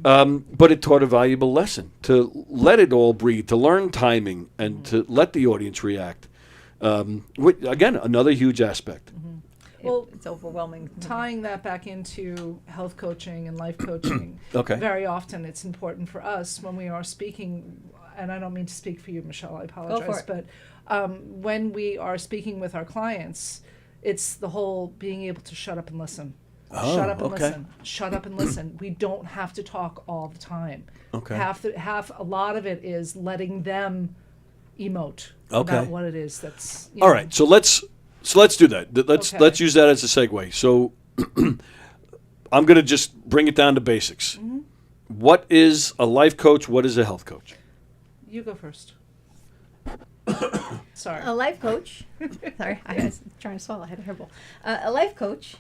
But it taught a valuable lesson to let it all breathe, to learn timing, and to let the audience react. Again, another huge aspect. Well, it's overwhelming. Tying that back into health coaching and life coaching, Okay. very often it's important for us when we are speaking, and I don't mean to speak for you, Michelle, I apologize, for it. but when we are speaking with our clients, it's the whole being able to shut up and listen. Shut up and okay. listen. Shut up and listen. We don't have to talk all the time. Okay. A lot of it is letting them emote Okay. about what it is that's. All right, so let's do that. Let's use that as a segue. So I'm going to just bring it down to basics. Mm-hmm. What is a life coach? What is a health coach? You go first. Sorry. A life coach. Sorry, I was trying to swallow. I had a hairball. A life coach.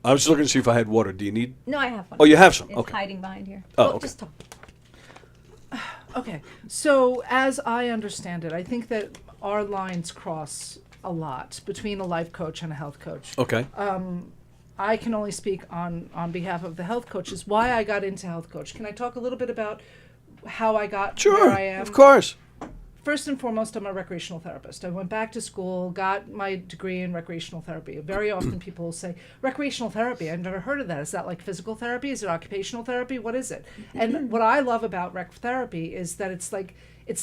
I was just looking to see if I had water. Do you need? No, I have one. Oh, you have some. It's Okay. hiding behind here. Oh, okay. Just talk. Okay, so as I understand it, I think that our lines cross a lot between a life coach and a health coach. Okay. I can only speak on behalf of the health coaches, why I got into health coach. Can I talk a little bit about how I got where I am? Of course. First and foremost, I'm a recreational therapist. I went back to school, got my degree in recreational therapy. Very often people will say, recreational therapy, I've never heard of that. Is that like physical therapy? Is it occupational therapy? What is it? And what I love about rec therapy is that it's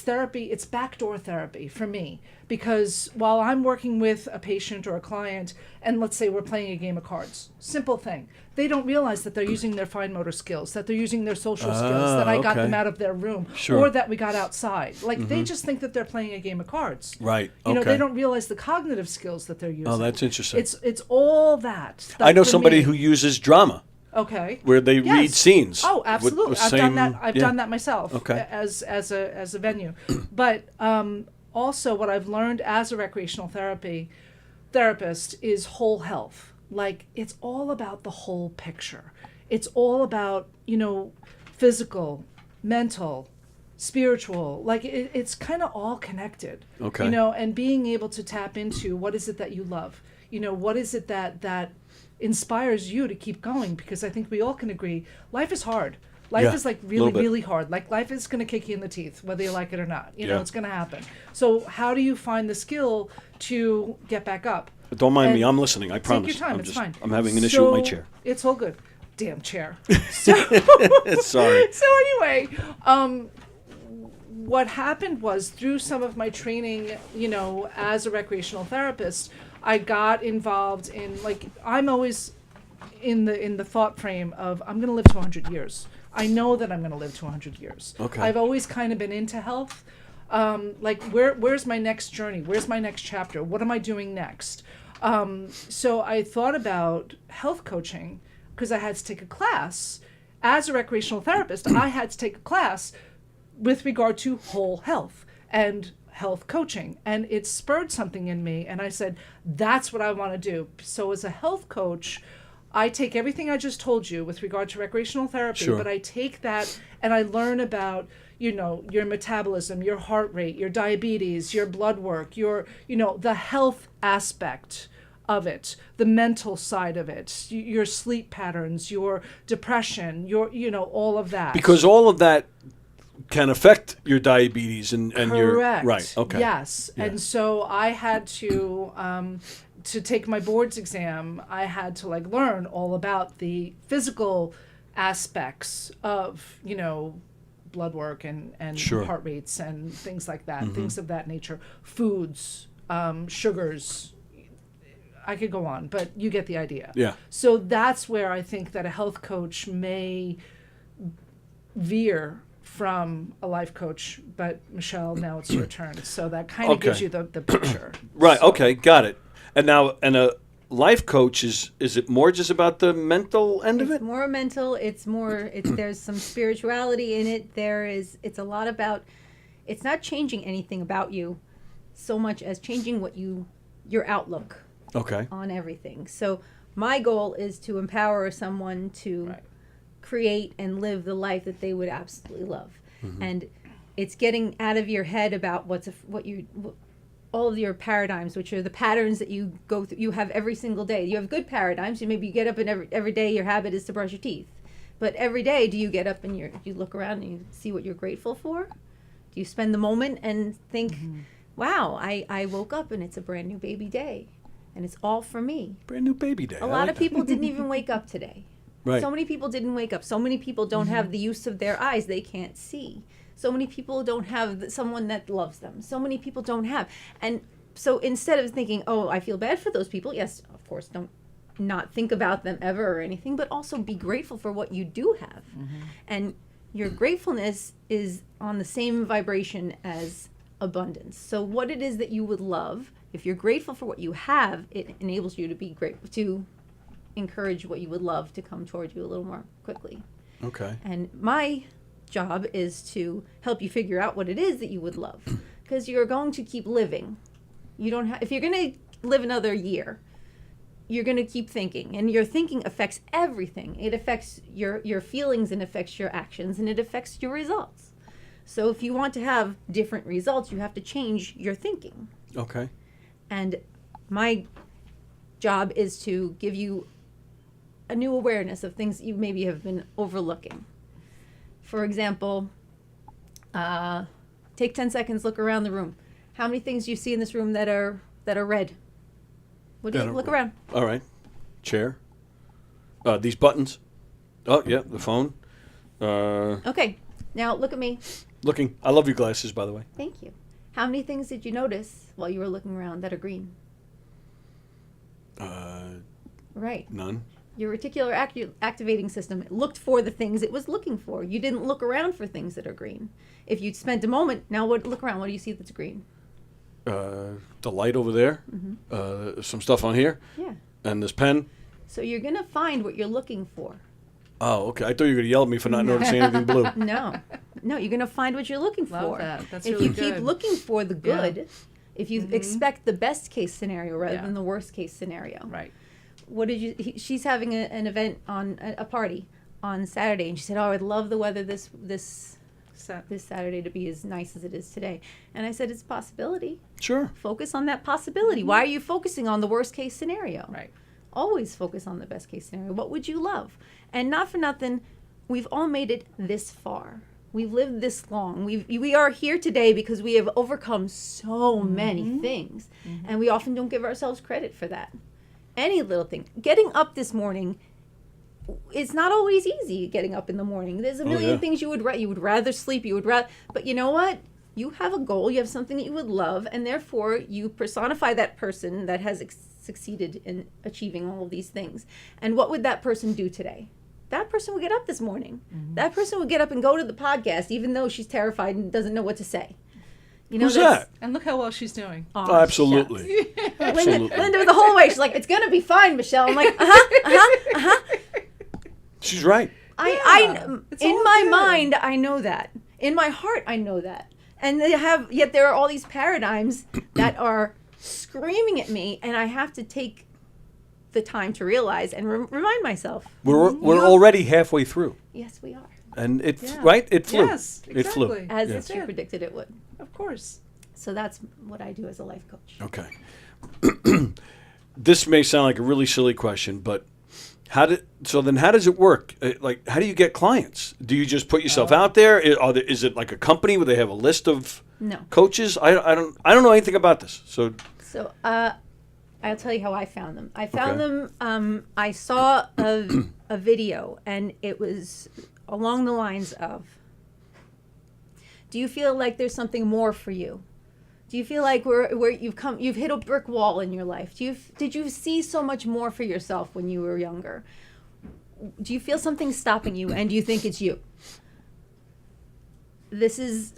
therapy, it's backdoor therapy for me. Because while I'm working with a patient or a client, and let's say we're playing a game of cards, simple thing, they don't realize that they're using their fine motor skills, that they're using their social skills, that I got them out of their room, or that we got outside. Like, they just think that they're playing a game of cards. Right. You know, they don't realize the cognitive skills that they're using. Oh, that's interesting. It's all that. I know for somebody me. who uses drama. Okay. Where they read scenes. Oh, absolutely. I've done that. I've yeah. done that myself. Okay. As a venue, but also what I've learned as a recreational therapist is whole health. Like, it's all about the whole picture. It's all about, physical, mental, spiritual. Like, it's kind of all connected. Okay. And being able to tap into what is it that you love. What is it that inspires you to keep going, because I think we all can agree life is hard. Life is like really, really hard. Like, life is going to kick you in the teeth, whether you like it or not. You know, it's going to happen. So how do you find the skill to get back up? Don't mind me. I'm listening. I promise. Take your time. It's fine. I'm having an issue with my chair. It's all good. Damn chair. So, Sorry. So anyway, what happened was, through some of my training, as a recreational therapist, I got involved in, like, I'm always in the thought frame of, I'm going to live to 100 years. I know that I'm going to live to 100 years. Okay. I've always kind of been into health. Like, where's my next journey? Where's my next chapter? What am I doing next? So I thought about health coaching, because I had to take a class. As a recreational therapist, I had to take a class with regard to whole health and health coaching, and it spurred something in me, and I said, that's what I want to do. So as a health coach, I take everything I just told you with regard to recreational therapy, but I take that and I learn about, your metabolism, your heart rate, your diabetes, your blood work, your, the health aspect of it, the mental side of it, your sleep patterns, your depression, your, all of that. Because all of that can affect your diabetes and your Correct. right. Okay. Yes. Yeah. And so I had to take my boards exam, I had to learn all about the physical aspects of, blood work and heart rates and things like that, things of that nature, foods, sugars. I could go on, but you get the idea. Yeah. So that's where I think that a health coach may veer from a life coach, but Michelle, now it's your turn. So that kind of gives you the picture. Right. So. Okay. Got it. And now, a life coach is it more just about the mental end of it? It's more mental. There's some spirituality in it. It's a lot about, it's not changing anything about you so much as changing your outlook on everything. So my goal is to empower someone to create and live the life that they would absolutely love. And it's getting out of your head about all of your paradigms, which are the patterns that you go through, you have every single day. You have good paradigms. Maybe you get up and every day your habit is to brush your teeth. But every day, do you get up and you look around and you see what you're grateful for? Do you spend the moment and think, wow, I woke up and it's a brand new baby day and it's all for me. Brand new baby day. A lot of people didn't even wake up today. Right. So many people didn't wake up. So many people don't have the use of their eyes. They can't see. So many people don't have someone that loves them. So many people don't have. And so instead of thinking, oh, I feel bad for those people, yes, of course, don't not think about them ever or anything, but also be grateful for what you do have. And your gratefulness is on the same vibration as abundance. So what it is that you would love, if you're grateful for what you have, it enables you to be grateful, to encourage what you would love to come toward you a little more quickly. Okay. And my job is to help you figure out what it is that you would love, because you're going to keep living. You don't have, if you're going to live another year, you're going to keep thinking, and your thinking affects everything. It affects your feelings, and affects your actions, and it affects your results. So if you want to have different results, you have to change your thinking. Okay. And my job is to give you a new awareness of things you maybe have been overlooking. For example, take 10 seconds, look around the room. How many things do you see in this room that are red? What do you look around? All right. Chair. These buttons. Oh, yeah, the phone. Okay, now look at me. Looking. I love your glasses, by the way. Thank you. How many things did you notice while you were looking around that are green? Right. None. Your reticular activating system looked for the things it was looking for. You didn't look around for things that are green. If you spent a moment, now look around. What do you see that's green? The light over there. Some stuff on here. Yeah. And this pen. So you're going to find what you're looking for. Oh, okay. I thought you were going to yell at me for not noticing anything blue. No, you're going to find what you're looking Love for. that. That's if really you keep good. looking for the good, if you expect the best case scenario rather Yeah. than the worst case scenario. Right. What did you? She's having an event on a party on Saturday, and she said, "Oh, I'd love the weather this Saturday to be as nice as it is today." And I said, "It's a possibility. Sure. Focus on that possibility. Why are you focusing on the worst case scenario? Right. Always focus on the best case scenario. What would you love? And not for nothing, we've all made it this far. We've lived this long. We are here today because we have overcome so many things, and we often don't give ourselves credit for that. Any little thing. Getting up this morning, it's not always easy getting up in the morning. There's a million things you would rather sleep, but you know what? You have a goal, you have something that you would love, and therefore you personify that person that has succeeded in achieving all of these things. And what would that person do today? That person would get up this morning. That person would get up and go to the podcast, even though she's terrified and doesn't know what to say. You know, Who's that? And look how well she's doing. Oh, absolutely. Lynda the whole way, she's like, "It's gonna be fine, Michelle." I'm like, She's right. In my mind, I know that. In my heart, I know that. And yet there are all these paradigms that are screaming at me, and I have to take the time to realize and remind myself. We're already halfway through. Yes, we are. And it flew. Yes, It flew. exactly. As she predicted it would. Of course. So that's what I do as a life coach. Okay. This may sound like a really silly question, but how does it work? Like, how do you get clients? Do you just put yourself out there? Is it like a company where they have a list of coaches? I don't know anything about this. So I'll tell you how I found them. I found them. I saw a video, and it was along the lines of, do you feel like there's something more for you? Do you feel like where you've hit a brick wall in your life? Did you see so much more for yourself when you were younger? Do you feel something stopping you, and do you think it's you?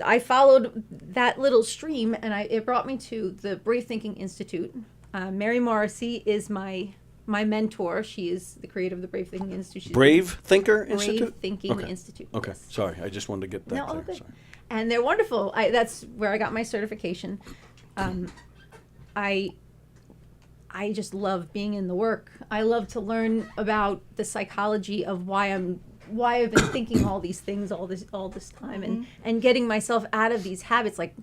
I followed that little stream, and it brought me to the Brave Thinking Institute. Mary Morrissey is my mentor. She is the creator of the Brave Thinking Institute. Brave Thinker Institute? Brave Thinking Institute. Okay. Yes. Sorry, I just wanted to get that No, clear. all good. Sorry. And they're wonderful. That's where I got my certification. I just love being in the work. I love to learn about the psychology of why I've been thinking all these things all this time, and getting myself out of these habits. Like,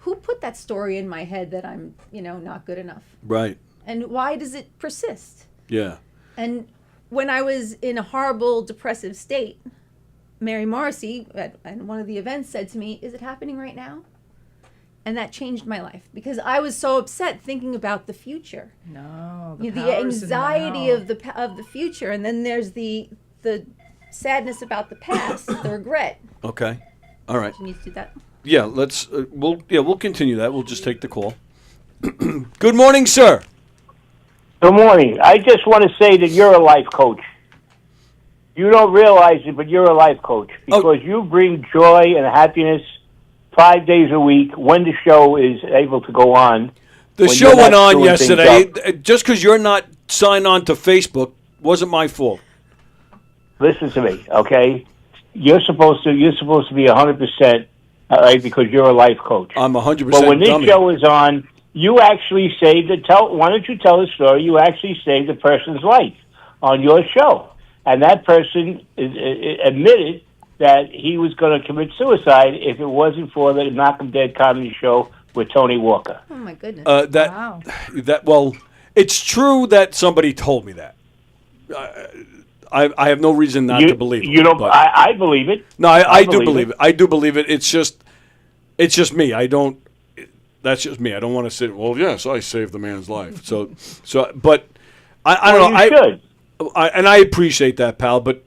who put that story in my head that I'm, not good enough? Right. And why does it persist? Yeah. And when I was in a horrible depressive state, Mary Morrissey at one of the events said to me, "Is it happening right now?" And that changed my life because I was so upset thinking about the future. No, the power's in the anxiety now. of the future, and then there's the sadness about the past, the regret. Okay. All right. Do you need to do that? Yeah, let's we'll continue that. We'll just take the call. Good morning, sir. Good morning. I just want to say that you're a life coach. You don't realize it, but you're a life coach because you bring joy and happiness 5 days a week when the show is able to go on. The show went on yesterday. Just because you're not signed on to Facebook wasn't my fault. Listen to me, okay? You're supposed to be 100%, right? Because you're a life coach. I'm 100%. But when this dummy. show is on, you actually saved why don't you tell the story? You actually saved a person's life on your show. And that person admitted that he was going to commit suicide if it wasn't for the Knock 'em Dead comedy show with Tony Walker. Oh my goodness! Well, it's true that somebody told me that. I have no reason not to believe it. You don't. I believe it. No, I do believe it. I do believe it. It's just me. That's just me. I don't want to say, well, yes, I saved the man's life. But I don't know. You should. And I appreciate that, pal. But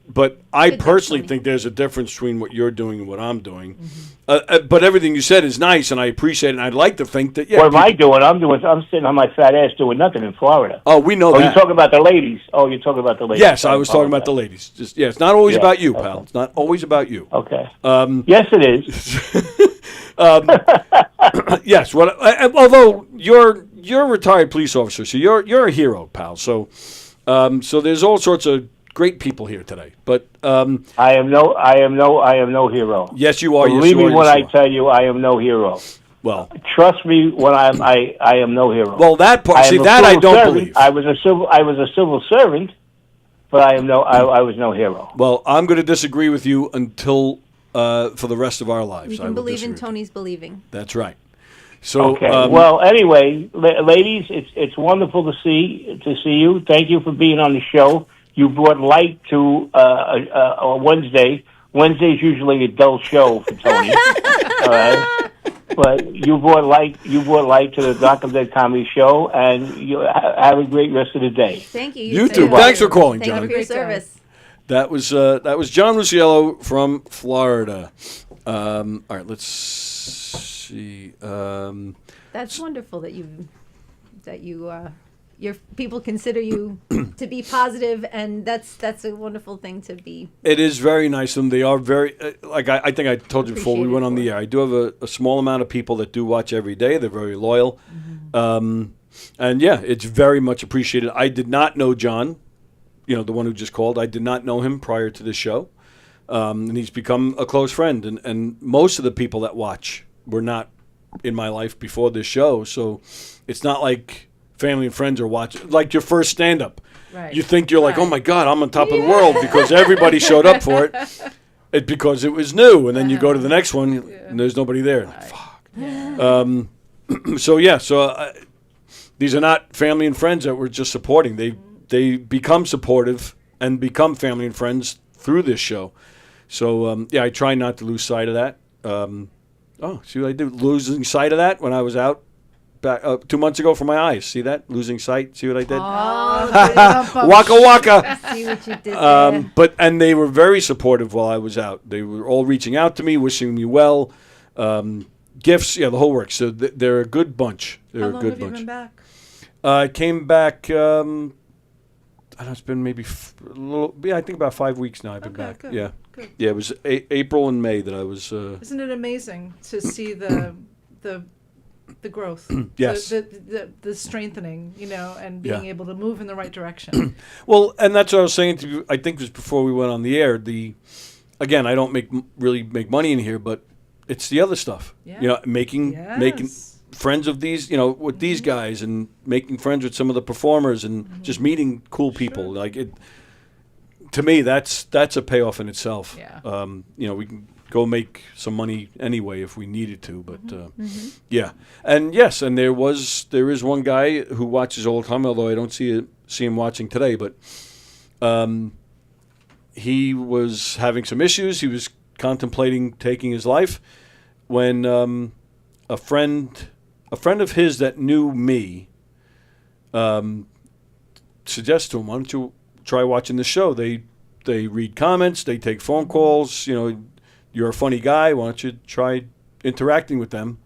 I personally think there's a difference between what you're doing and what I'm doing. But everything you said is nice, and I appreciate it. And I'd like to think that. Yeah. What am I doing? I'm sitting on my fat ass doing nothing in Florida. Oh, we know that. You're talking about the ladies. Oh, you're talking about the ladies. Yes, I was talking about the ladies. Just it's not always about you, pal. Okay. It's not always about you. Okay. Yes, it is. Yes. Although you're a retired police officer, so you're a hero, pal. So there's all sorts of great people here today. But I am no hero. Yes, you are. Believe me when I tell you, I am no hero. Well, trust me when I am no hero. Well, that part. See, that I don't believe. I was a civil servant, but I was no hero. Well, I'm going to disagree with you until for the rest of our lives. We can believe in Tony's believing. That's right. So okay. Well, anyway, ladies, it's wonderful to see you. Thank you for being on the show. You brought light to Wednesday. Wednesday's usually a dull show for Tony. All right, but you brought light to the Knock 'em Dead comedy show, and you have a great rest of the day. Thank you. You too. Thanks for calling, John. Thank you for your service. That was John Luciello from Florida. All right, let's see. That's wonderful that your people consider you to be positive, and that's a wonderful thing to be. It is very nice of them. They are very I think I told you before we went on the air. I do have a small amount of people that do watch every day. They're very loyal, and yeah, it's very much appreciated. I did not know John, the one who just called. I did not know him prior to the show, and he's become a close friend. And most of the people that watch were not in my life before this show, so it's not like family and friends are watching, like your first stand-up. Right. You think you're like, oh my God, I'm on top of the world because everybody showed up for it. It's because it was new, and then you go to the next one and there's nobody there. Like, fuck. Yeah. So these are not family and friends that we're just supporting. They become supportive and become family and friends through this show. So I try not to lose sight of that. See what I did? Losing sight of that when I was out back 2 months ago from my eyes. See that? Losing sight. See what I did? Oh, waka waka. See what you did there. And they were very supportive while I was out. They were all reaching out to me, wishing me well, gifts, the whole works. So they're a good bunch. They're How a long good have bunch. you been back? I came back. I don't know, it's been maybe I think about 5 weeks now. I've been back. Good, yeah. good. Yeah, it was April and May that I was. Isn't it amazing to see the growth? Yes. The strengthening, and being able to move in the right direction. Well, and that's what I was saying to you. I think it was before we went on the air. Again, I don't really make money in here, but it's the other stuff. Yeah. Making friends of these, with these guys, and making friends with some of the performers, and just meeting cool people. Like it. To me, that's a payoff in itself. Yeah. We can go make some money anyway if we needed to. But yeah, and yes, and there is one guy who watches all the time, although I don't see him watching today. But he was having some issues. He was contemplating taking his life when a friend of his that knew me suggested to him, "Why don't you try watching the show? They read comments, they take phone calls. You know, you're a funny guy. Why don't you try interacting with them?"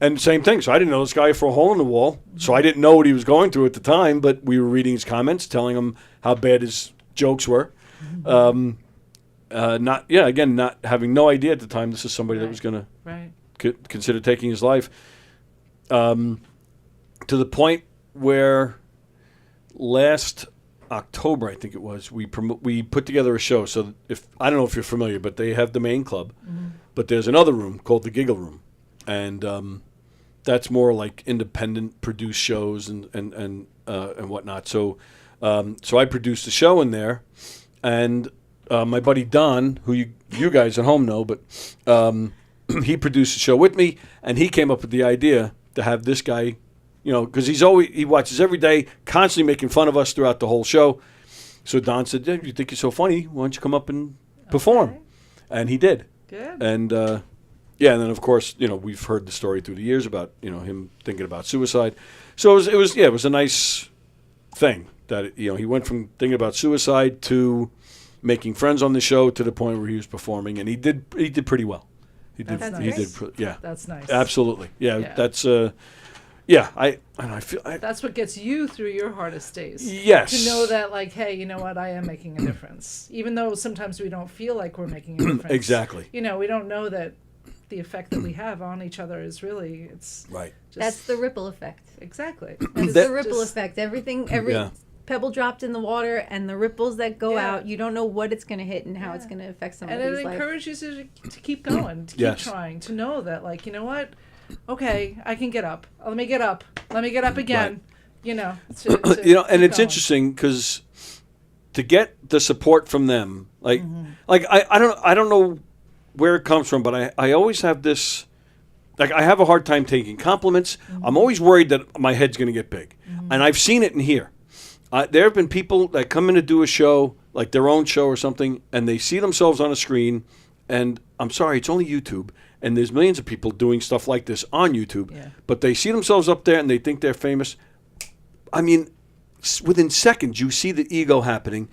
And same thing. So I didn't know this guy for a hole in the wall. So I didn't know what he was going through at the time. But we were reading his comments, telling him how bad his jokes were. Not having no idea at the time this is somebody that was going to consider taking his life. To the point where last October, I think it was, we put together a show. So I don't know if you're familiar, but they have the main club, but there's another room called the Giggle Room, and that's more like independent produced shows and whatnot. So I produced a show in there, and my buddy Don, who you guys at home know, but he produced a show with me, and he came up with the idea to have this guy, you know, because he watches every day, constantly making fun of us throughout the whole show. So Don said, "Yeah, you think you're so funny? Why don't you come up and perform?" And he did. Good. And and then of course, you know, we've heard the story through the years about, you know, him thinking about suicide. So it was a nice thing that, you know, he went from thinking about suicide to making friends on the show to the point where he was performing, and he did pretty well. That's nice. Absolutely. Yeah. That's I feel that's what gets you through your hardest days. Yes. To know that, like, hey, you know what, I am making a difference, even though sometimes we don't feel like we're making a difference. Exactly. You know, we don't know that the effect that we have on each other is really right. That's the ripple effect. Exactly. It's the ripple effect. Every pebble dropped in the water and the ripples that go out, you don't know what it's going to hit and how it's going to affect somebody's life. And it encourages you to keep going, to keep trying, to know that, like, you know what, okay, I can get up. Let me get up again. Right. You know, you know, and it's going. Interesting because to get the support from them, like I don't know where it comes from, but I always have this, like, I have a hard time taking compliments. I'm always worried that my head's going to get big, and I've seen it in here. There have been people that come in to do a show, like their own show or something, and they see themselves on a screen, and I'm sorry, it's only YouTube, and there's millions of people doing stuff like this on YouTube, but they see themselves up there and they think they're famous. I mean, within seconds, you see the ego happening,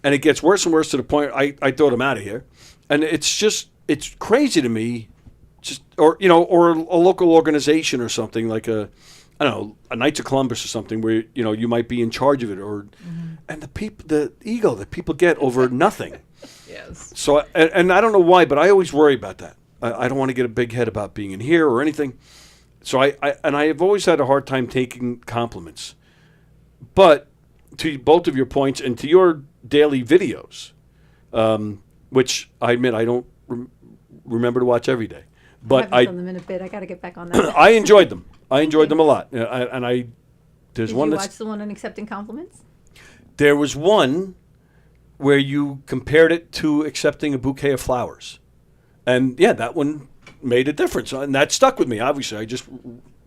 and it gets worse and worse to the point I throw them out of here. And it's crazy to me, or a local organization or something like a Knights of Columbus or something where, you know, you might be in charge of it, and the ego that people get over nothing. Yes. So, and I don't know why, but I always worry about that. I don't want to get a big head about being in here or anything. So I have always had a hard time taking compliments. But to both of your points and to your daily videos, which I admit I don't remember to watch every day, but I haven't done them in a bit. I got to get back on that. I enjoyed them. I enjoyed them a lot. Did you watch the one on accepting compliments? There was one where you compared it to accepting a bouquet of flowers. And yeah, that one made a difference. And that stuck with me, obviously. I just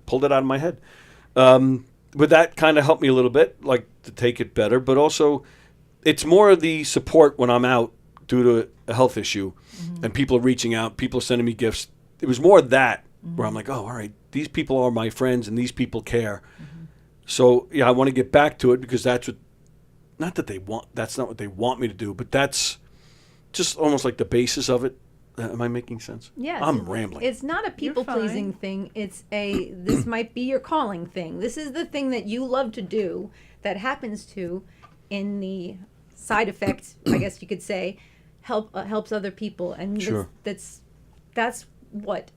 pulled it out of my head. But that kind of helped me a little bit, like to take it better. But also, it's more of the support when I'm out due to a health issue. And people are reaching out, people are sending me gifts. It was more of that where I'm like, oh, all right, these people are my friends and these people care. So, yeah, I want to get back to it because that's what, not that they want, that's not what they want me to do, but that's just almost like the basis of it. Am I making sense? Yes. I'm rambling. It's not a people-pleasing thing. It's this might be your calling thing. This is the thing that you love to do that happens to, in the side effect, I guess you could say, helps other people. And sure. that's what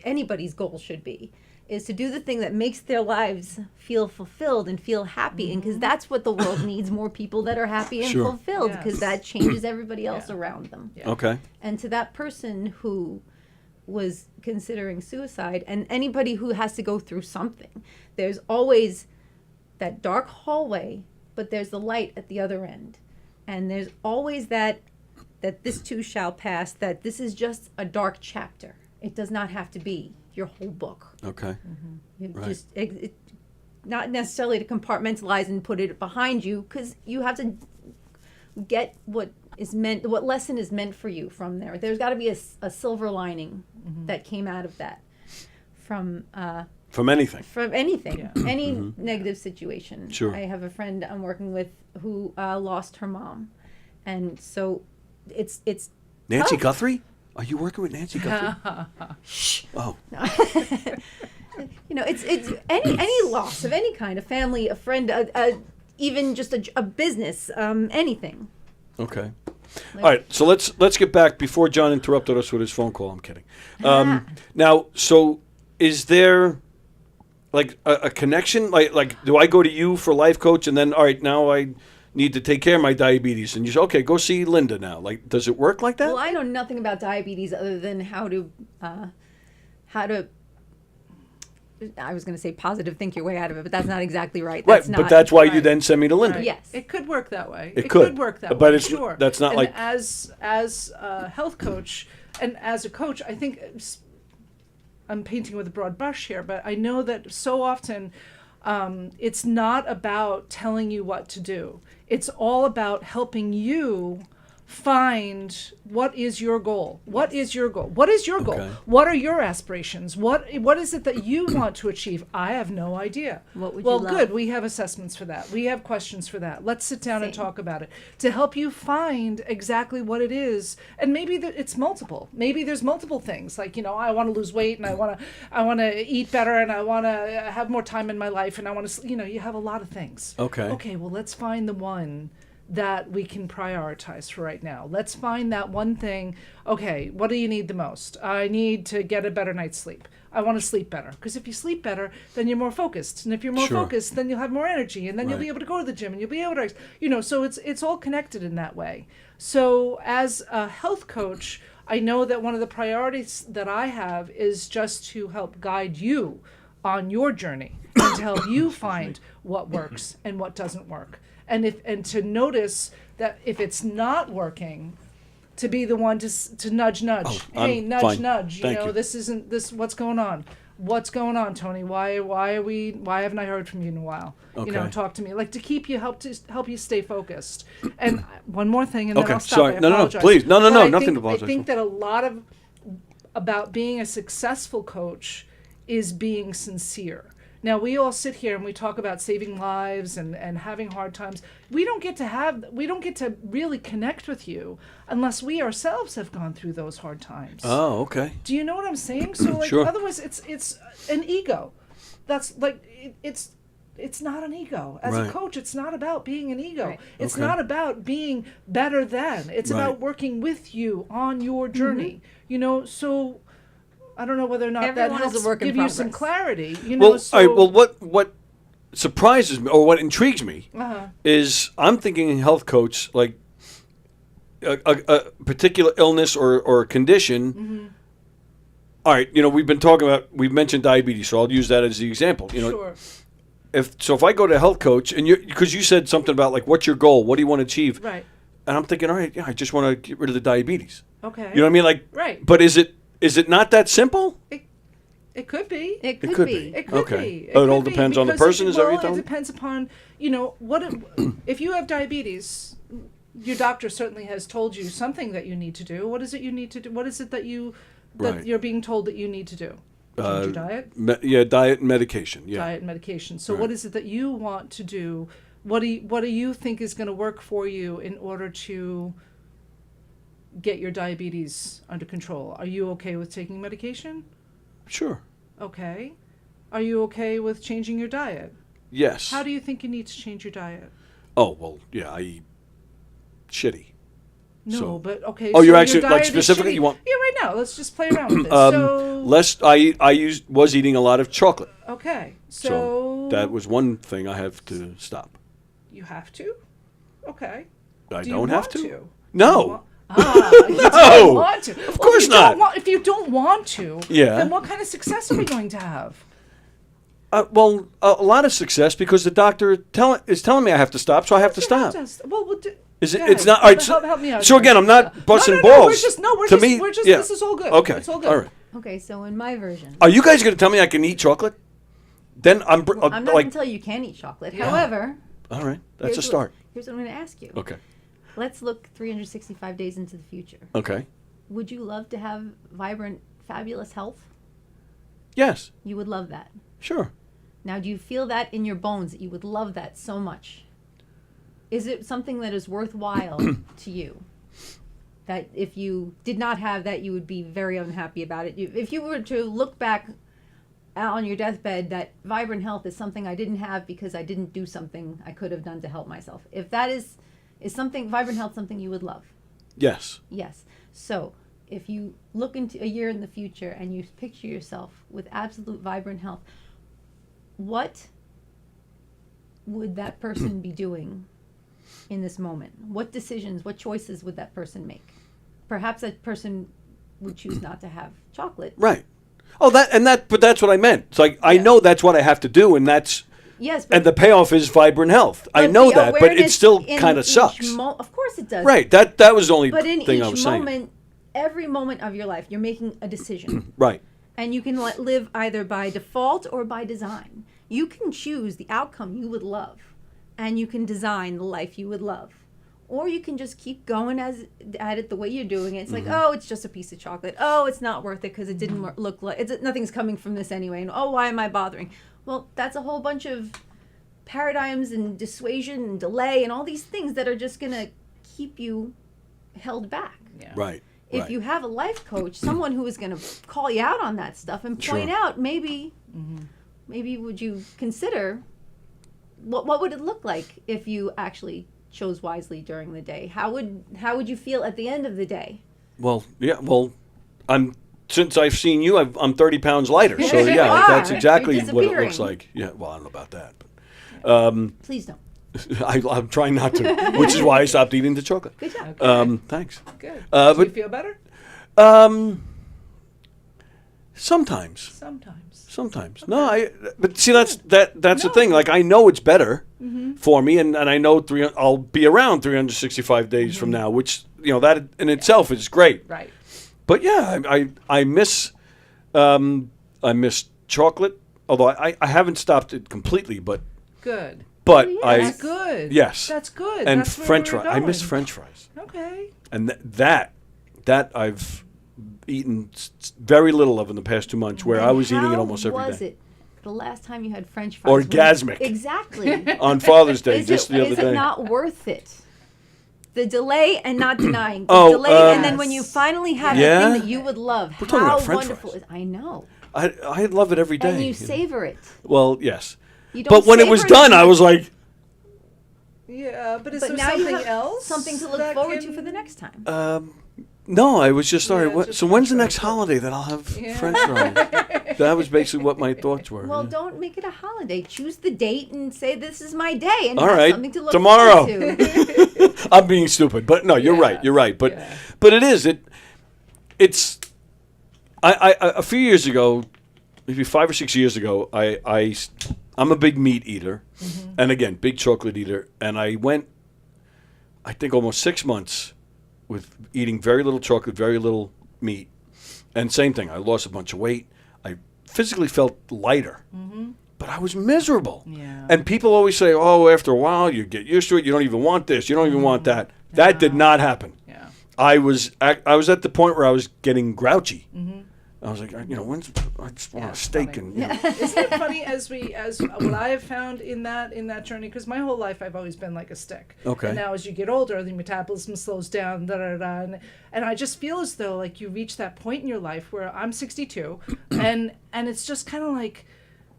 anybody's goal should be, is to do the thing that makes their lives feel fulfilled and feel happy. And because that's what the world needs, more people that are happy and sure. fulfilled, because that changes everybody else around them. Okay. And to that person who was considering suicide, and anybody who has to go through something, there's always that dark hallway, but there's the light at the other end. And there's always that that this too shall pass, that this is just a dark chapter. It does not have to be your whole book. Okay. You Right. just not necessarily to compartmentalize and put it behind you, because you have to get what lesson is meant for you from there. There's got to be a silver lining that came out of that from anything. From anything, any negative situation. Sure. I have a friend I'm working with who lost her mom, and so it's Nancy tough. Guthrie? Are you working with Nancy Guthrie? Shh. Oh. It's any loss of any kind, a family, a friend, even just a business, anything. Okay. All right. So let's get back before John interrupted us with his phone call. I'm kidding. Now, so is there like a connection? Like, do I go to you for life coach, and then all right, now I need to take care of my diabetes, and you say, okay, go see Lynda now. Like, does it work like that? Well, I know nothing about diabetes other than how to. I was going to say positive think your way out of it, but that's not exactly right. That's Right, but that's why you then send me to Lynda. Right. Yes. It could work that way. It could. work that But way. it's- Sure. that's not and like- as a health coach and as a coach, I think I'm painting with a broad brush here, but I know that so often it's not about telling you what to do. It's all about helping you find what is your goal. What is your goal? What is your goal? Okay. What are your aspirations? What is it that you want to achieve? I have no idea. What would well, you love? good. We have assessments for that. We have questions for that. Let's sit down and talk about it to help you find exactly what it is. And maybe it's multiple. Maybe there's multiple things. Like, I want to lose weight, and I want to eat better, and I want to have more time in my life, and I want to, you have a lot of things. Okay. Okay, well, let's find the one that we can prioritize for right now. Let's find that one thing. Okay, what do you need the most? I need to get a better night's sleep. I want to sleep better. Because if you sleep better, then you're more focused. And if you're more Sure. focused, then you'll have more energy. And then you'll Right. be able to go to the gym, and you'll be able to, so it's all connected in that way. So as a health coach, I know that one of the priorities that I have is just to help guide you on your journey and to help you find what works and what doesn't work. And to notice that if it's not working, to be the one to nudge. Oh, Hey, I'm nudge, fine. nudge. Thank you. This isn't this. What's going on? What's going on, Tony? Why haven't I heard from you in a while? Okay. Talk to me. Like to help you stay focused. And one more thing, and then Okay, I'll stop. sorry. I No, apologize. please. No, But I nothing think- to apologize I think for. that a lot about being a successful coach is being sincere. Now, we all sit here and we talk about saving lives and having hard times. We don't get to really connect with you unless we ourselves have gone through those hard times. Oh, okay. Do you know what I'm saying? So, like, Sure. otherwise, it's an ego. That's like it's not an ego. As Right. a coach, it's not about being an ego. Right. It's Okay. not about being better than. It's Right. about working with you on your journey. So I don't know whether or not Everyone that is a helps work in give you some progress. clarity. Well, so, all right. Well, what surprises me or what intrigues me Uh-huh. is I'm thinking health coach, like a particular illness or a condition. Mm-hmm. All right, we've mentioned diabetes, so I'll use that as the example. Sure. If I go to a health coach and because you said something about like what's your goal, what do you want to achieve, Right. and I'm thinking, all right, yeah, I just want to get rid of the diabetes. Okay. You know what I mean? Like, Right. But is it not that simple? It could be. It could could be. be. It could Okay. be. Oh, it all could be, depends on the because person, is that what you're it telling me? depends upon, if you have diabetes, your doctor certainly has told you something that you need to do. What is it you need to do? What is it that Right. you're being told that you need to do? Change your diet? Diet and medication. Yeah. Diet and medication. So Right. what is it that you want to do? What do you think is going to work for you in order to get your diabetes under control? Are you okay with taking medication? Sure. Okay. Are you okay with changing your diet? Yes. How do you think you need to change your diet? Oh well, yeah, I eat shitty. No, So- but okay. Oh, so you're your actually like diet is specifically shitty. you want. Yeah, right now. Let's just play around with this. So was eating a lot of chocolate. okay, So so that was one thing I have to stop. you have to. Okay. I Do you don't have want to. to? No. You No. don't want to. Of course not. If you don't want to, Yeah. then what kind of success are we going to have? Well, a lot of success because the doctor is telling me I have to stop, so I have to You stop. have to- well, Is it? Go It's ahead. not. All right. So, Help me out so here. again, I'm not busting no, balls. We're to just, me, we're just, yeah. this is all good. Okay. It's all good. All right. Okay, so in my version, Are you guys going to tell me I can eat chocolate? Then I'm I'm not like. going to tell you you can eat chocolate. Yeah. However, All right. That's here's a start. Here's what I'm going to ask you. Okay. Let's look 365 days into the future. Okay. Would you love to have vibrant, fabulous health? Yes. You would love that. Sure. Now, do you feel that in your bones that you would love that so much? Is it something that is worthwhile to you? That if you did not have that, you would be very unhappy about it? If you were to look back on your deathbed, that vibrant health is something I didn't have because I didn't do something I could have done to help myself. If that is something, vibrant health, something you would love? Yes. Yes. So if you look into a year in the future and you picture yourself with absolute vibrant health, what would that person be doing in this moment? What decisions, what choices would that person make? Perhaps that person would choose not to have chocolate. Right. Oh, but that's what I meant. It's like I know that's what I have to do, and that's yes. And the payoff is vibrant health. I know that, but it still kind of sucks. Of course, it does. Right. That was the only but in thing each I was saying. moment, every moment of your life, you're making a decision. Right. And you can live either by default or by design. You can choose the outcome you would love, and you can design the life you would love. Or you can just keep going at it the way you're doing it. It's like, oh, it's just a piece of chocolate. Oh, it's not worth it because it didn't look like nothing's coming from this anyway. And oh, why am I bothering? Well, that's a whole bunch of paradigms and dissuasion and delay and all these things that are just going to keep you held back. Yeah. Right. If you have a life coach, someone who is going to call you out on that stuff and point out, maybe would you consider what would it look like if you actually chose wisely during the day? How would you feel at the end of the day? Well, yeah. Well, since I've seen you, I'm 30 pounds lighter. So You yeah, are. that's exactly You're what it looks disappearing. like. Yeah. Well, I don't know about that, but Please don't. I'm trying not to, which is why I stopped eating the chocolate. Good job. Thanks. Good. But Do you feel better? Sometimes. Sometimes. No, but see, that's the thing. Like, I know it's better for me, and I know I'll be around 365 days from now, which that in itself is great. Right. But yeah, I miss chocolate. Although I haven't stopped it completely, but Good. But That's good. Yes. That's good. And That's where French we're fries. I miss going. French fries. Okay. And that I've eaten very little of in the past 2 months, where I was eating it almost every day. How was it the last time you had French fries? Orgasmic. Exactly. On Father's Day, Is just the other Is day. it not worth it? The delay and not denying. The Oh, delay, and then when you finally have yeah. the thing that you would love, We're talking how about French wonderful is I know. I love it every day. And you savor it. Well, yes. You don't But when it was savor it done, I until- was like, Yeah, but is But there now you something have else? something to look that forward can- to for the next time. no, I was just sorry. Yeah, What, just so when's the next holiday that I'll have Yeah. French fries? That was basically what my thoughts were. Well, yeah. don't make it a holiday. Choose the date and say this is my day, and All have right, something to look tomorrow. forward to. I'm being stupid, but no, you're right. You're right. But it is it's. I a few years ago, maybe 5 or 6 years ago, I'm a big meat eater, and again, big chocolate eater, and I went, I think, almost 6 months with eating very little chocolate, very little meat, and same thing. I lost a bunch of weight. I physically felt lighter. But I was miserable. Yeah. And people always say, oh, after a while, you get used to it. You don't even want this. You don't even want that. That did not happen. Yeah. I was at the point where I was getting grouchy. I was like, I just want a steak. And, Isn't it funny as what I've found in that journey? Because my whole life I've always been like a stick. Okay. And now as you get older, the metabolism slows down. And I just feel as though like you reach that point in your life where I'm 62, and it's just kind of like,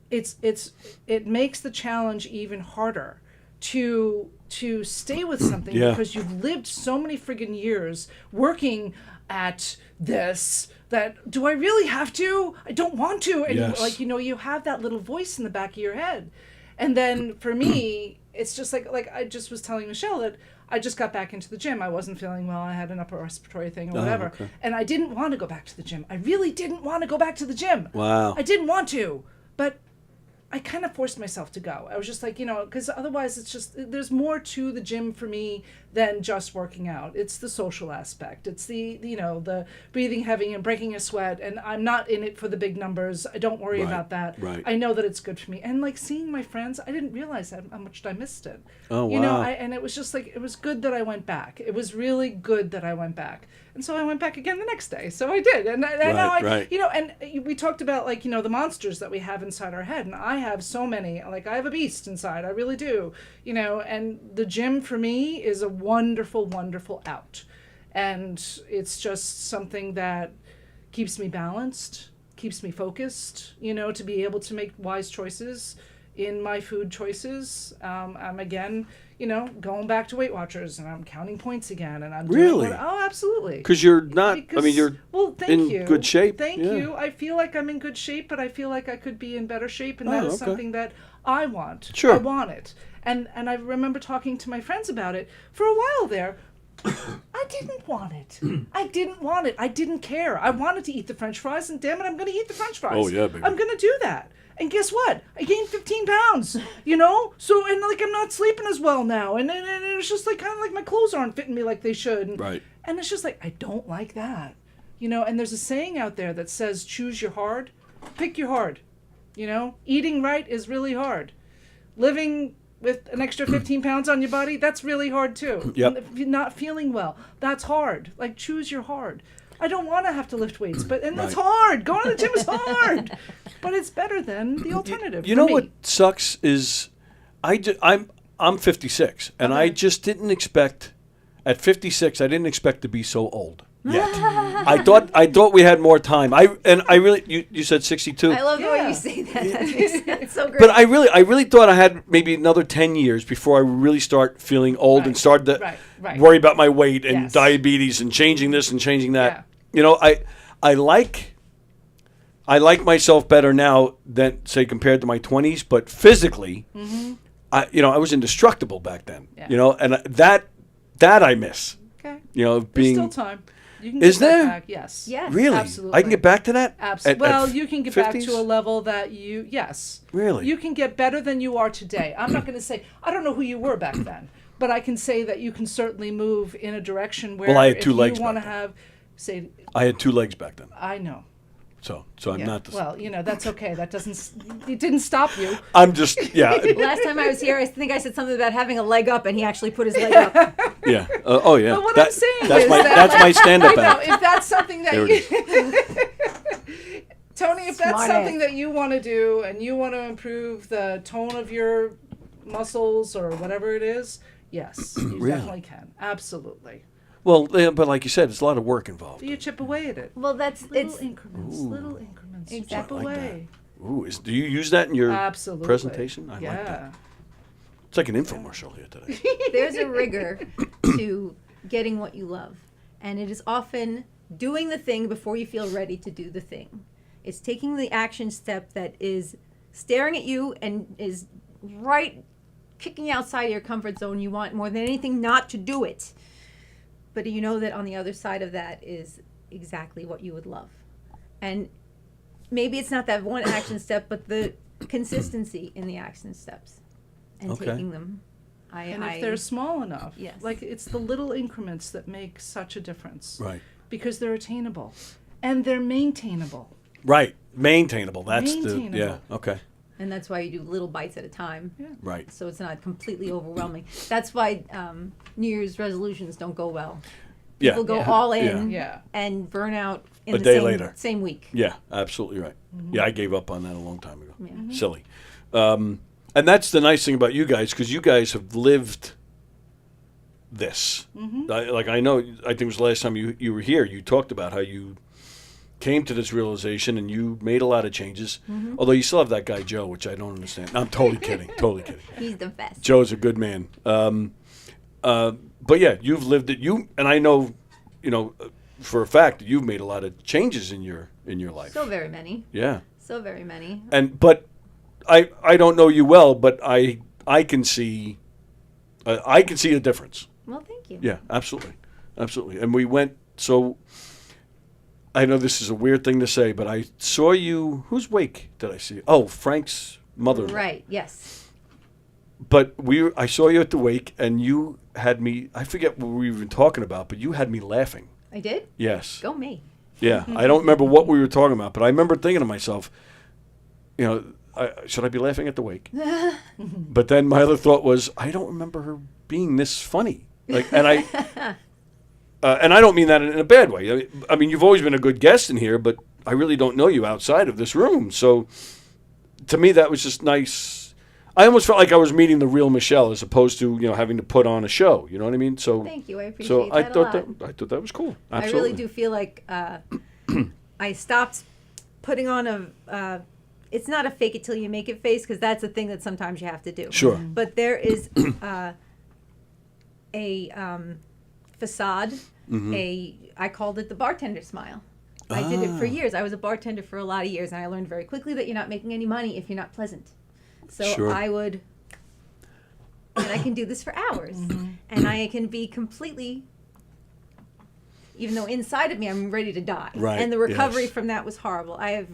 it makes the challenge even harder to stay with something because you've lived so many friggin' years working at this that do I really have to? I don't want to. And you have that little voice in the back of your head. And then for me, it's just like I just was telling Michele that I just got back into the gym. I wasn't feeling well. I had an upper respiratory thing or whatever. Okay. And I didn't want to go back to the gym. I really didn't want to go back to the gym. Wow. I didn't want to. But I kind of forced myself to go. I was just like, because otherwise it's just, there's more to the gym for me than just working out. It's the social aspect. It's the breathing heavy and breaking a sweat. And I'm not in it for the big numbers. I don't worry about that. Right. I know that it's good for me. And like seeing my friends, I didn't realize how much I missed it. Oh, wow. And it was just like, it was good that I went back. It was really good that I went back. And so I went back again the next day. So I did. And and we talked about like, the monsters that we have inside our head. And I have so many, like I have a beast inside. I really do, and the gym for me is a wonderful, wonderful out. And it's just something that keeps me balanced, keeps me focused, to be able to make wise choices in my food choices. I'm again, going back to Weight Watchers, and I'm counting points again, and I'm really? Oh, absolutely. Because you're not. You're in good shape. Thank you. I feel like I'm in good shape, but I feel like I could be in better shape, and that is something that I want. Sure. I want it, and I remember talking to my friends about it for a while there. I didn't want it. I didn't want it. I didn't care. I wanted to eat the French fries, and damn it, I'm going to eat the French fries. Oh yeah, baby. I'm going to do that. And guess what? I gained 15 pounds, So, and like, I'm not sleeping as well now. And it's just like, kind of like my clothes aren't fitting me like they should. Right. And it's just like, I don't like that. And there's a saying out there that says, choose your hard, pick your hard. Eating right is really hard. Living with an extra 15 pounds on your body, that's really hard too. Yep. If you're not feeling well, that's hard. Like, choose your hard. I don't want to have to lift weights, and it's hard. Going to the gym is hard, but it's better than the alternative. You know what sucks is, I'm 56, and I just didn't expect. At 56, I didn't expect to be so old yet. I thought we had more time. I really you said 62. I love the way you say that. That's so great. But I really thought I had maybe another 10 years before I really start feeling old and start to worry about my weight and diabetes and changing this and changing that. Yeah. I like myself better now than, say, compared to my 20s, but physically, I was indestructible back then. Yeah. And that I miss. Okay. Being There's still time. You can is get there? Back. Yes. Yes. Really? Absolutely. I can get back to that? Absolutely. Well, you can get 50s? back to a level that yes. Really? You can get better than you are today. I'm not going to say, I don't know who you were back then, but I can say that you can certainly move in a direction where I had two legs you want to back have, say. I had two legs back then. I know. So I'm not the Well, that's okay. It didn't stop you. I'm just, Last time I was here, I think I said something about having a leg up, and he actually put his leg up. Yeah. Oh, yeah. But what I'm saying that's is that's my stand-up act. If that's something that There it Tony, if that's something that you want to do and you want to improve the tone of your muscles or whatever it is, yes, you definitely can. Absolutely. Well, but like you said, it's a lot of work involved. You chip away at it. Well, that's little increments. You chip away. Ooh, do you use that in your Absolutely. presentation? I like that. It's like an infomercial here today. There's a rigor to getting what you love, and it is often doing the thing before you feel ready to do the thing. It's taking the action step that is staring at you and is right kicking outside your comfort zone. You want more than anything not to do it. But you know that on the other side of that is exactly what you would love. And maybe it's not that one action step, but the consistency in the action steps and taking them. If they're small enough, yes. Like it's the little increments that make such a difference. Right. Because they're attainable and they're maintainable. Right. Maintainable. That's Maintainable. okay. And that's why you do little bites at a time. Yeah. Right. So it's not completely overwhelming. That's why New Year's resolutions don't go well. People go all in and burn out in a the day same week. Yeah, absolutely right. Mm-hmm. Yeah, I gave up on that a long time ago. Yeah. Mm-hmm. Silly. And that's the nice thing about you guys, because you guys have lived this. Mm-hmm. I know, I think it was the last time you were here, you talked about how you came to this realization and you made a lot of changes. Mm-hmm. Although you still have that guy Joe, which I don't understand. I'm totally kidding. Totally kidding. He's the best. Joe's a good man. But yeah, you've lived it. And I know, for a fact, you've made a lot of changes in your life. So very many. Yeah. So very many. But I don't know you well, but I can see a difference. Well, thank you. Yeah, absolutely, absolutely. And we went. So I know this is a weird thing to say, but I saw you. Whose wake did I see? Oh, Frank's mother-in-law. Right. Yes. But I saw you at the wake, and you had me. I forget what we were even talking about, but you had me laughing. I did. Yes. Go me. Yeah, I don't remember what we were talking about, but I remember thinking to myself, should I be laughing at the wake? But then my other thought was, I don't remember her being this funny. And I don't mean that in a bad way. I mean, you've always been a good guest in here, but I really don't know you outside of this room. So to me, that was just nice. I almost felt like I was meeting the real Michele as opposed to having to put on a show. You know what I mean? So thank you. I appreciate that a lot. I thought that was cool. Absolutely. I really do feel like I stopped putting on a. It's not a fake it till you make it face, because that's a thing that sometimes you have to do. Sure. But there is a facade. I called it the bartender smile. I did it for years. I was a bartender for a lot of years, and I learned very quickly that you're not making any money if you're not pleasant. So Sure. and I can do this for hours, and I can be completely, even though inside of me I'm ready to die. Right, And the recovery yes. from that was horrible. I have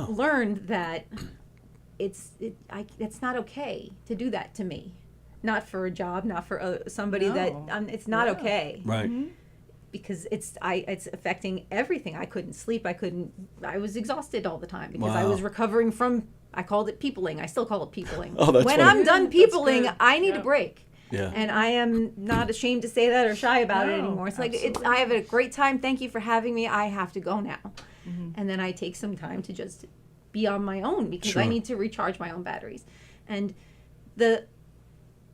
learned that it's not okay to do that to me. Not for a job, not for somebody that it's not okay. Right. Because it's affecting everything. I couldn't sleep. I was exhausted all the time because I was recovering from. I called it peopling. I still call it peopling. Oh, that's when funny. I'm done peopling, I need a break. Yeah. And I am not ashamed to say that or shy about it anymore. It's absolutely. I have a great time. Thank you for having me. I have to go now. And then I take some time to just be on my own because I Sure. need to recharge my own batteries. And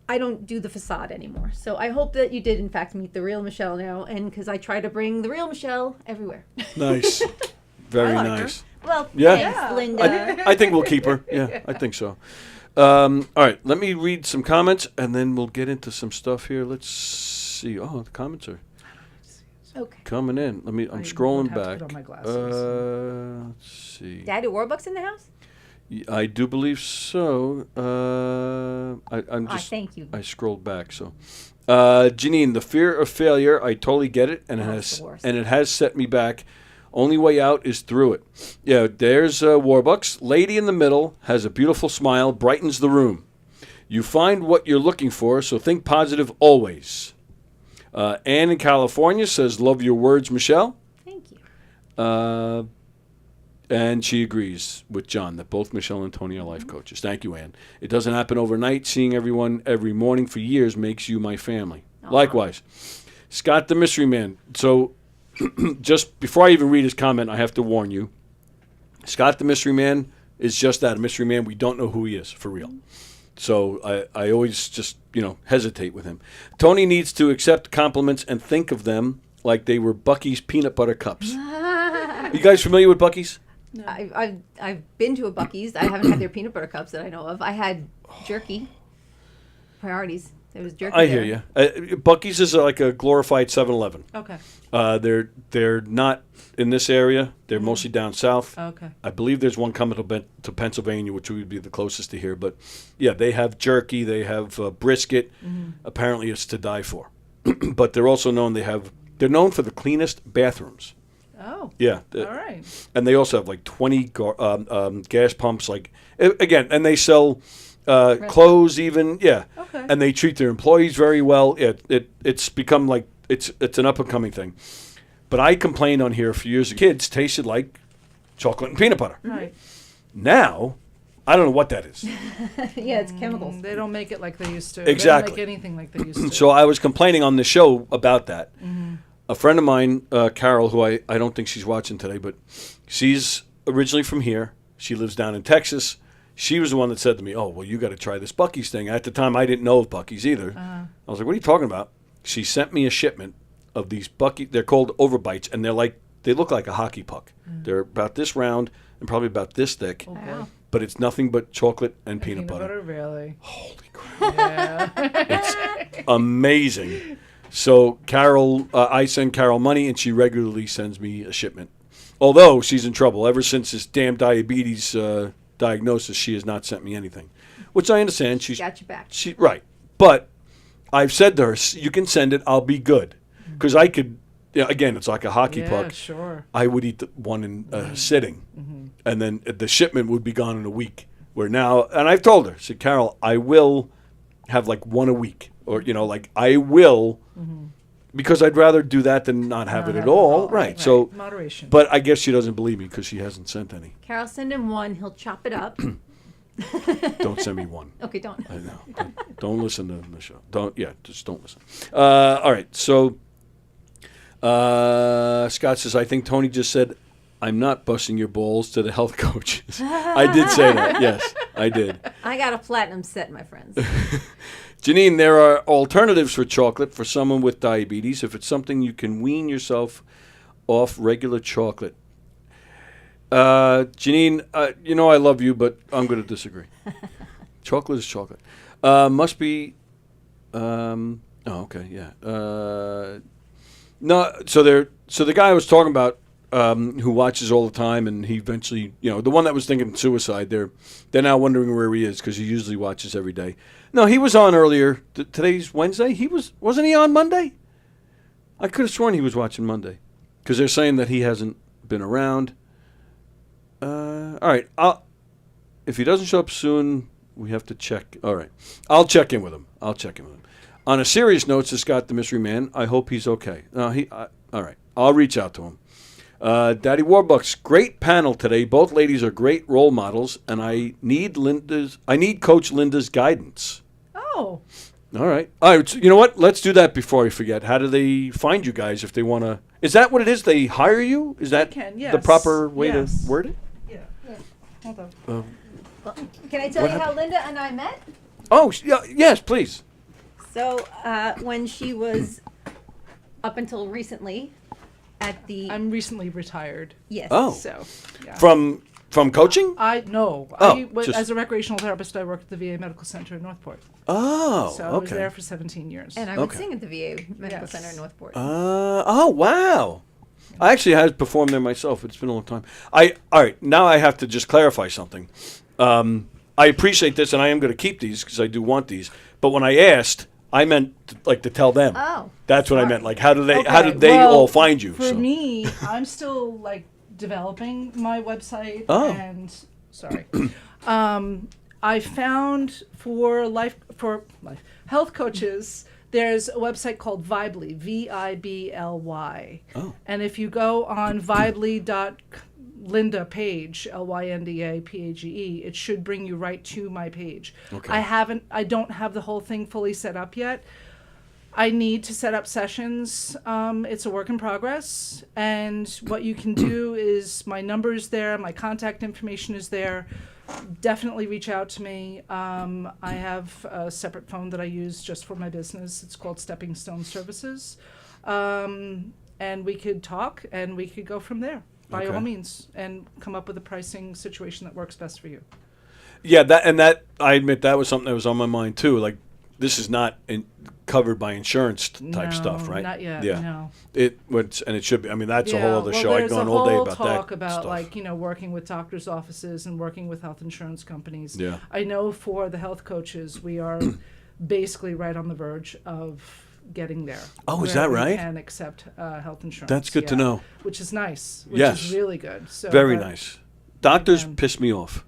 I don't do the facade anymore. So I hope that you did, in fact, meet the real Michele now, and because I try to bring the real Michele everywhere. Nice. Very I like her. nice. Well, Yeah. thanks, Lynda. I think we'll keep her. Yeah, I think so. All right, let me read some comments, and then we'll get into some stuff here. Let's see. Oh, the comments are coming in. I'm scrolling have to back. put on my glasses. Let's see. Daddy Warbucks in the house? I do believe so. I'm just. Thank you. I scrolled back. So, Janine, the fear of failure. I totally get it, and it has set me back. Only way out is through it. Yeah, there's Warbucks. Lady in the middle has a beautiful smile, brightens the room. You find what you're looking for, so think positive always. Ann in California says, love your words, Michele. Thank you. And she agrees with John that both Michele and Tony are life coaches. Thank you, Ann. It doesn't happen overnight. Seeing everyone every morning for years makes you my family. Likewise. Scott the Mystery Man. So just before I even read his comment, I have to warn you. Scott the Mystery Man is just that, a mystery man. We don't know who he is, for real. So I always just, hesitate with him. Tony needs to accept compliments and think of them like they were Buc-ee's peanut butter cups. You guys familiar with Buc-ee's? No. I've been to a Buc-ee's. I haven't had their peanut butter cups that I know of. I had jerky. Priorities. There was jerky. I hear you. Buc-ee's is like a glorified 7-Eleven. Okay. They're not in this area. They're mostly down south. Okay. I believe there's one coming to Pennsylvania, which would be the closest to here. But yeah, they have jerky. They have brisket. Apparently, it's to die for. But they're also known. They're known for the cleanest bathrooms. Oh. Yeah. All right. And they also have like 20 gas pumps. Again, and they sell clothes even. Yeah. Okay. And they treat their employees very well. It's become like it's an up and coming thing. But I complained on here for years. Kids tasted like chocolate and peanut butter. Right. Now, I don't know what that is. Yeah, it's chemicals. They don't make it like they used to. Exactly. They don't make anything like they used to. So I was complaining on the show about that. A friend of mine, Carol, who I don't think she's watching today, but she's originally from here. She lives down in Texas. She was the one that said to me, oh, well, you got to try this Buc-ee's thing. At the time, I didn't know of Buc-ee's either. I was like, what are you talking about? She sent me a shipment of these Buc-ee's. They're called overbites, and they look like a hockey puck. They're about this round and probably about this thick. Oh, boy. But it's nothing but chocolate and peanut butter. Really? Holy crap. Yeah. It's amazing. So Carol, I send Carol money, and she regularly sends me a shipment. Although she's in trouble. Ever since this damn diabetes diagnosis, she has not sent me anything. Which I understand. She's got you back. Right. But I've said to her, you can send it, I'll be good. Because I could, again, it's like a hockey puck. Sure. I would eat one in sitting. And then the shipment would be gone in a week. Where now, and I've told her, I said, Carol, I will have like one a week, or like I will, because I'd rather do that than not have it at all. Right. So moderation. But I guess she doesn't believe me because she hasn't sent any. Carol, send him one. He'll chop it up. Don't send me one. Okay, don't. I know. Don't listen to the show. Just don't listen. All right. So Scott says, I think Tony just said, I'm not busting your balls to the health coaches. I did say that. Yes, I did. I got a platinum set, my friends. Janine, there are alternatives for chocolate for someone with diabetes if it's something you can wean yourself off regular chocolate. Janine, I love you, but I'm going to disagree. Chocolate is chocolate. Must be. Okay, yeah. No, so the guy I was talking about, who watches all the time, and he eventually, the one that was thinking suicide, they're now wondering where he is because he usually watches every day. No, he was on earlier. Today's Wednesday. Wasn't he on Monday? I could have sworn he was watching Monday because they're saying that he hasn't been around. All right. If he doesn't show up soon, we have to check. All right. I'll check in with him. On a serious note, to Scott the Mystery Man, I hope he's okay. All right. I'll reach out to him. Daddy Warbucks, great panel today. Both ladies are great role models, and I need Coach Lynda's guidance. Oh. All right. So you know what? Let's do that before I forget. How do they find you guys if they want to? Is that what it is? They hire you? Is that the proper way to word it? Yeah. Hold on. Well, can I tell you how Lynda and I met? Oh, yes, please. So when she was up until recently I'm recently retired. Yes. Oh. So, yeah. From coaching? As a recreational therapist, I worked at the VA Medical Center in Northport. Oh, so I was there for 17 years. And I would sing at the VA Medical Center in Northport. Oh, wow. I actually had performed there myself. It's been a long time. All right, now I have to just clarify something. I appreciate this, and I am going to keep these because I do want these. But when I asked, I meant to tell them. Oh. That's what I meant. Like, how did they all find you? For me, I'm still developing my website. Oh. And sorry. I found for health coaches, there's a website called Vibly, Vibly. Oh. And if you go on Vibly.Lynda page, LYNDAPAGE, it should bring you right to my page. Okay. I don't have the whole thing fully set up yet. I need to set up sessions. It's a work in progress. And what you can do is my number is there, my contact information is there. Definitely reach out to me. I have a separate phone that I use just for my business. It's called Stepping Stone Services. And we could talk and we could go from there by all means and come up with a pricing situation that works best for you. Yeah, that I admit that was something that was on my mind too. Like, this is not covered by insurance type stuff, right? Not yet. Yeah. No. And it should be. I mean, that's a whole other show. I'd gone all day about that. There's a whole talk about stuff. working with doctors' offices and working with health insurance companies. Yeah. I know for the health coaches, we are basically right on the verge of getting there. Oh, is that right? We can accept health insurance. That's good to know. Which is nice. Which yes. is really good. So very nice. Doctors piss me off.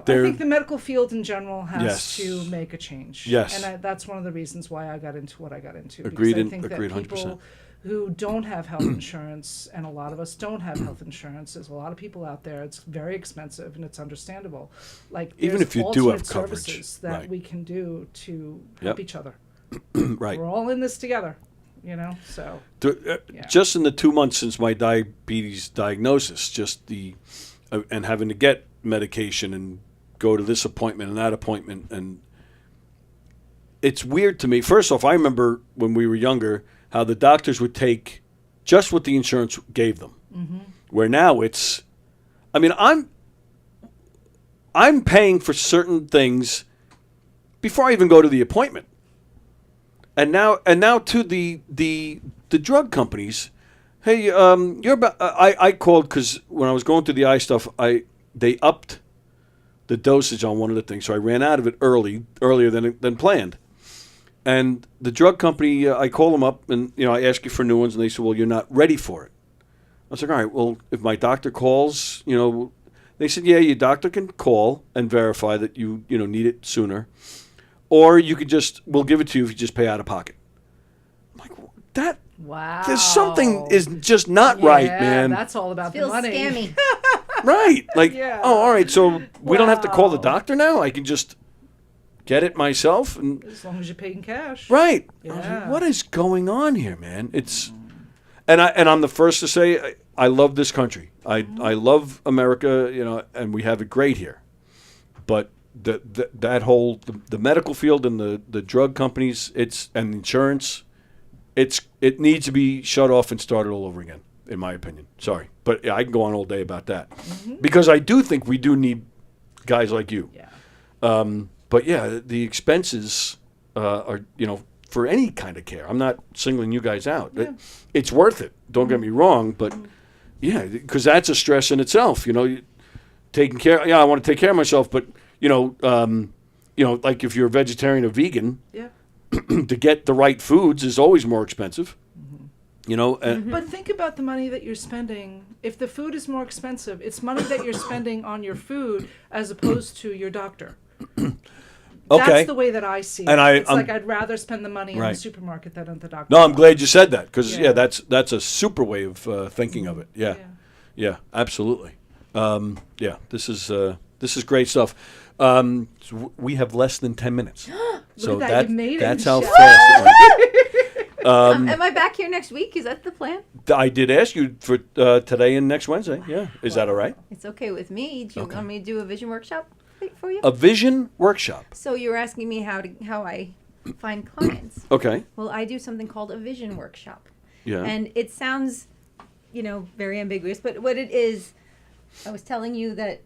I think the medical field in general has to make a change. Yes. And that's one of the reasons why I got into what I got into. Agreed. Because I think agreed. that people 100%. who don't have health insurance, and a lot of us don't have health insurance. There's a lot of people out there. It's very expensive, and it's understandable. Even if you do have coverage, services that we can do to help each other. Right. We're all in this together, So. Just in the 2 months since my diabetes diagnosis, and having to get medication and go to this appointment and that appointment, and it's weird to me. First off, I remember when we were younger how the doctors would take just what the insurance gave them. Mm-hmm. Where now I'm paying for certain things before I even go to the appointment. And now to the drug companies, hey, I called because when I was going through the eye stuff, they upped the dosage on one of the things, so I ran out of it earlier than planned. And the drug company, I call them up, and I ask you for new ones, and they said, "Well, you're not ready for it." I was like, "All right, well, if my doctor calls, They said, yeah, your doctor can call and verify that you need it sooner, or you could we'll give it to you if you just pay out of pocket. I'm like, that. Wow. There's something is just not right, man. That's all about the Feels money. scammy. Right. Like, Yeah. oh, all right, so we don't have to call the doctor now? I can just get it myself? And As long as you're paying cash. right. Yeah. I was like, what is going on here, man? It's and I'm the first to say I love this country. I love America, and we have it great here. But that whole the medical field and the drug companies, and insurance, it needs to be shut off and started all over again, in my opinion. Sorry, but I can go on all day about that because I do think we do need guys like you. Yeah. But yeah, the expenses are for any kind of care. I'm not singling you guys out. Yeah. It's worth it. Don't get me wrong, but yeah, because that's a stress in itself. Taking care. Yeah, I want to take care of myself, but like if you're a vegetarian or vegan, Yeah. to get the right foods is always more expensive. And But think about the money that you're spending. If the food is more expensive, it's money that you're spending on your food as opposed to your doctor. okay. That's the way that I see it. And It's like I'd rather spend the money in Right. the supermarket than at the doctor. No, I'm glad you said that because Yeah. that's a super way of thinking of it. Yeah, absolutely. This is great stuff. So we have less than 10 minutes. So Look at that, you made it, that's how Michele. fast it went. Am I back here next week? Is that the plan? I did ask you for today and next Wednesday. Yeah, is that all right? It's okay with me. Do you want me to do a vision workshop for you? A vision workshop. So you were asking me how I find clients. Okay. Well, I do something called a vision workshop. Yeah. And it sounds, very ambiguous, but what it is, I was telling you that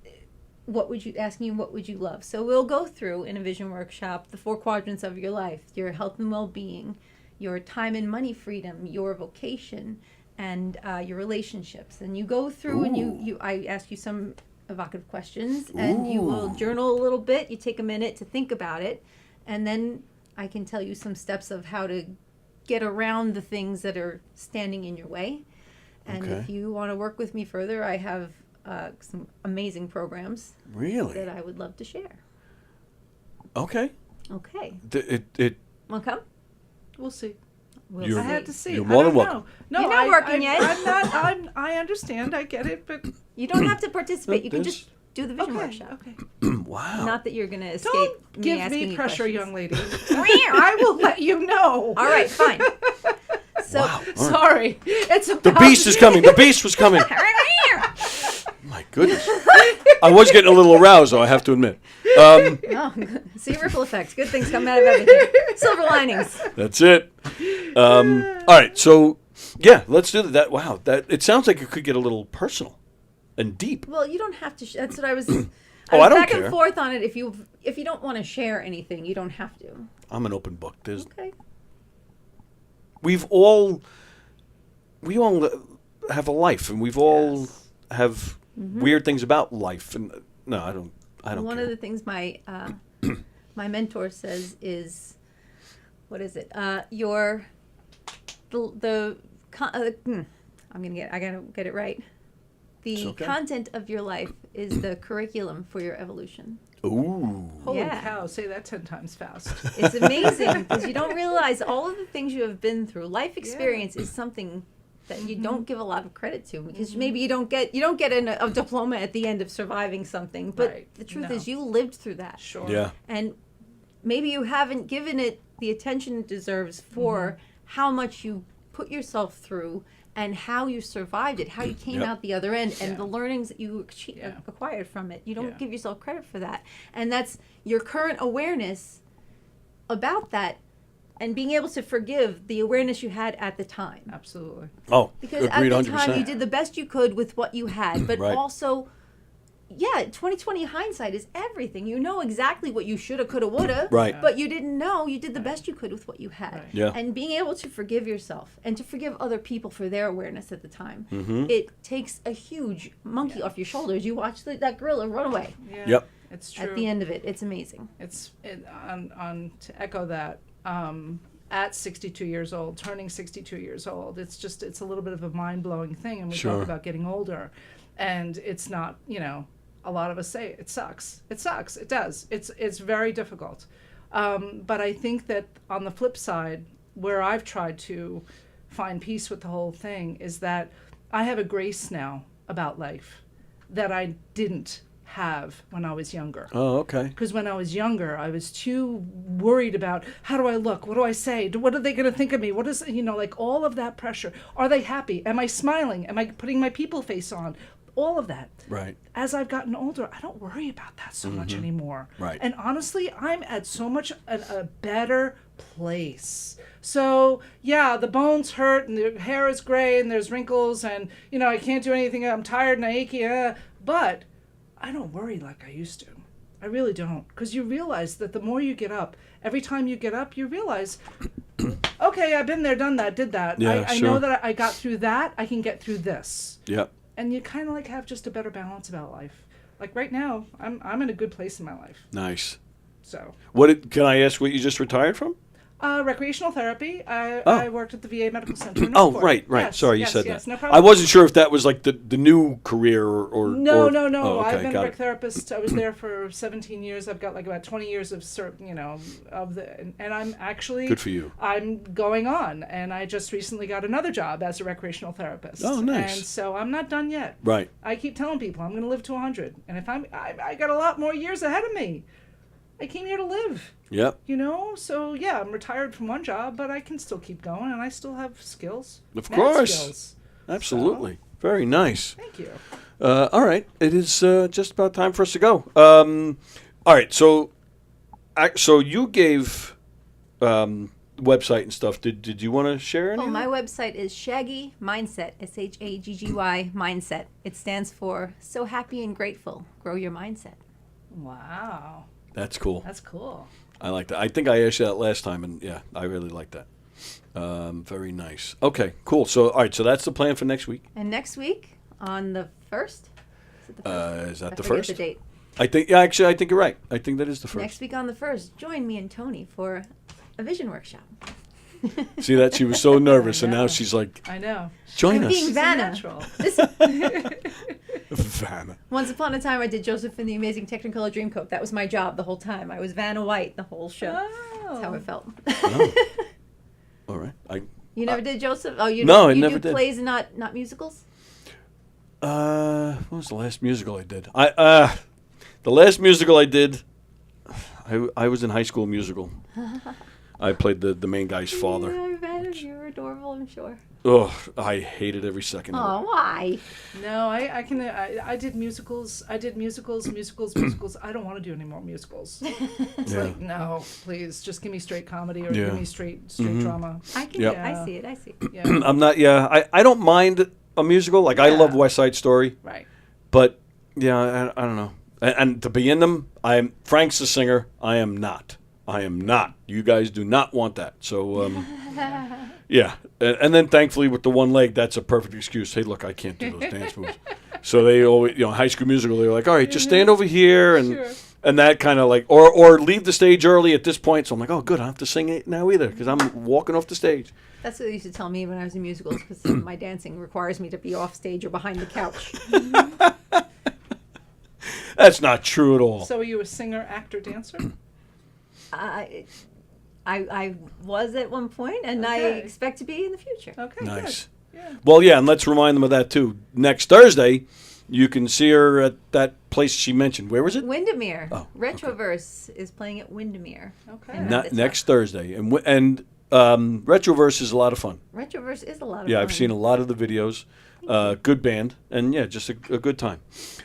what would you love? So we'll go through in a vision workshop the 4 quadrants of your life: your health and well-being, your time and money freedom, your vocation, and your relationships. And you go through and I ask you some evocative questions, and you will journal a little bit. You take a minute to think about it, and then I can tell you some steps of how to get around the things that are standing in your way. And if you want to work with me further, I have some amazing programs. Really? That I would love to share. Okay. Okay. It Want to come? We'll see. You're- I had to see. you're I more don't than welcome. know. No, You're not working yet. I'm not. I understand. I get it, but You don't have to participate. You can There's- just do the vision workshop. Okay. Wow. Not that you're going to escape Don't me give asking me you pressure, questions. young lady. I will let you know. All right, fine. So, Sorry, it's The beast is coming. The beast was coming. My goodness. I was getting a little aroused, though, I have to admit. Oh, see, ripple effects. Good things come out of everything. Silver linings. That's it. All right, so yeah, let's do that. Wow, that it sounds like it could get a little personal and deep. Well, you don't have to. That's what I was. Oh, I was I don't back care. and forth on it. If you don't want to share anything, you don't have to. I'm an open book. Okay. We all have a life, and we've all have weird things about life. And no, I don't One care. of the things my my mentor says is, what is it? I gotta get it right. The okay. content of your life is the curriculum for your evolution. Ooh. Holy Yeah. cow! Say that 10 times fast. It's amazing because you don't realize all of the things you have been through. Life experience is something that you don't give a lot of credit to because maybe you don't get a diploma at the end of surviving something. But Right. the truth No. is, you lived through that. Sure. Yeah. And maybe you haven't given it the attention it deserves for how much you put yourself through and how you survived it, how you came Yep. out the other end, and Yeah. the learnings that you acquired from it. You don't Yeah. give yourself credit for that. And that's your current awareness about that and being able to forgive the awareness you had at the time. Absolutely. Oh, Because agreed, at the 100%. time you did the best you could with what you had, but Right. also, yeah, 2020 hindsight is everything. You know exactly what you shoulda, coulda, woulda, Right. but you didn't know. You did the best you could with what you had. Yeah. And being able to forgive yourself and to forgive other people for their awareness at the time, Mhm. it takes a huge monkey off your shoulders. You watch that gorilla run away. Yeah. Yep. It's true. At the end of it, it's amazing. On to echo that. At 62 years old, turning 62 years old, it's a little bit of a mind blowing thing, and we Sure. talk about getting older, and it's not a lot of us say it sucks. It sucks. It does. It's very difficult. But I think that on the flip side, where I've tried to find peace with the whole thing is that I have a grace now about life that I didn't have when I was younger. Oh, okay. Because when I was younger, I was too worried about how do I look? What do I say? What are they going to think of me? What is, like all of that pressure. Are they happy? Am I smiling? Am I putting my people face on? All of that. Right. As I've gotten older, I don't worry about that so much anymore. Right. And honestly, I'm at so much a better place. So yeah, the bones hurt and the hair is gray and there's wrinkles and I can't do anything. I'm tired and I achy. But I don't worry like I used to. I really don't. Because you realize that the more you get up, every time you get up, you realize, okay, I've been there, done that, did that. Yeah, I sure. know that I got through that. I can get through this. Yep. And you kind of like have just a better balance about life. Like right now, I'm in a good place in my life. Nice. So. Can I ask what you just retired from? Recreational therapy. I worked at the VA Medical Center. In Oh, Northport. right. Yes, Sorry, you yes, said yes, that. no problem. I wasn't sure if that was like the new career or. No. Oh, okay, I've been a got rec it. therapist. I was there for 17 years. I've got like about 20 years of and I'm actually. Good for you. I'm going on, and I just recently got another job as a recreational therapist. Oh, nice. And so I'm not done yet. Right. I keep telling people I'm going to live to 100, and if I got a lot more years ahead of me. I came here to live. Yep. So yeah, I'm retired from one job, but I can still keep going, and I still have skills. Of Mad course. skills. Absolutely. Very nice. Thank you. All right. It is just about time for us to go. All right. So you gave website and stuff. Did you want to share any? Oh, my website is Shaggy Mindset, SHAGGY Mindset. It stands for So Happy and Grateful. Grow your mindset. Wow. That's cool. That's cool. I like that. I think I asked you that last time, and yeah, I really like that. Very nice. Okay, cool. So, all right, so that's the plan for next week. And next week on the 1st? Is it the 1st? Is that I the forget first? the date. I think. Yeah, actually, I think you're right. I think that is the first. Next week on the 1st, join me and Tony for a vision workshop. See that? She was so nervous, and now she's like, I know. Join I'm us. being Vanna. Natural. Vanna. Once upon a time, I did Joseph in the Amazing Technicolor Dreamcoat. That was my job the whole time. I was Vanna White the whole show. That's how it felt. All right. You never did Joseph? Oh, you No, I you never do did. plays and not musicals? What was the last musical I did? The last musical I did, I was in High School Musical. I played the main guy's father. You were adorable, I'm sure. Oh, I hated every second of Oh, why? No, I did musicals. I did musicals. I don't want to do any more musicals. It's Yeah. like, no, please, just give me straight comedy or Yeah. give me straight Mhm. drama. I can. Yep. I see it. I see it. Yeah. I'm not. Yeah, I don't mind a musical. Like I love West Side Story. Right. But yeah, I don't know. And to be in them, Frank's the singer. I am not. You guys do not want that. So yeah. And then thankfully with the one leg, that's a perfect excuse. Hey, look, I can't do those dance moves. So they always, High School Musical, they're like, all right, just stand over here and that kind of like, or leave the stage early at this point. So I'm like, oh, good, I don't have to sing it now either because I'm walking off the stage. That's what they used to tell me when I was in musicals because my dancing requires me to be off stage or behind the couch. That's not true at all. So are you a singer, actor, dancer? I was at one point, and I Okay. expect to be in the future. Okay. Nice. Well, yeah, and let's remind them of that too. Next Thursday, you can see her at that place she mentioned. Where was it? Windermere. Oh, Retroverse is playing at Windermere. Okay. Next Thursday, and Retroverse is a lot of fun. Retroverse is a lot of Yeah, fun. I've seen a lot of the videos. Good band, and yeah, just a good time.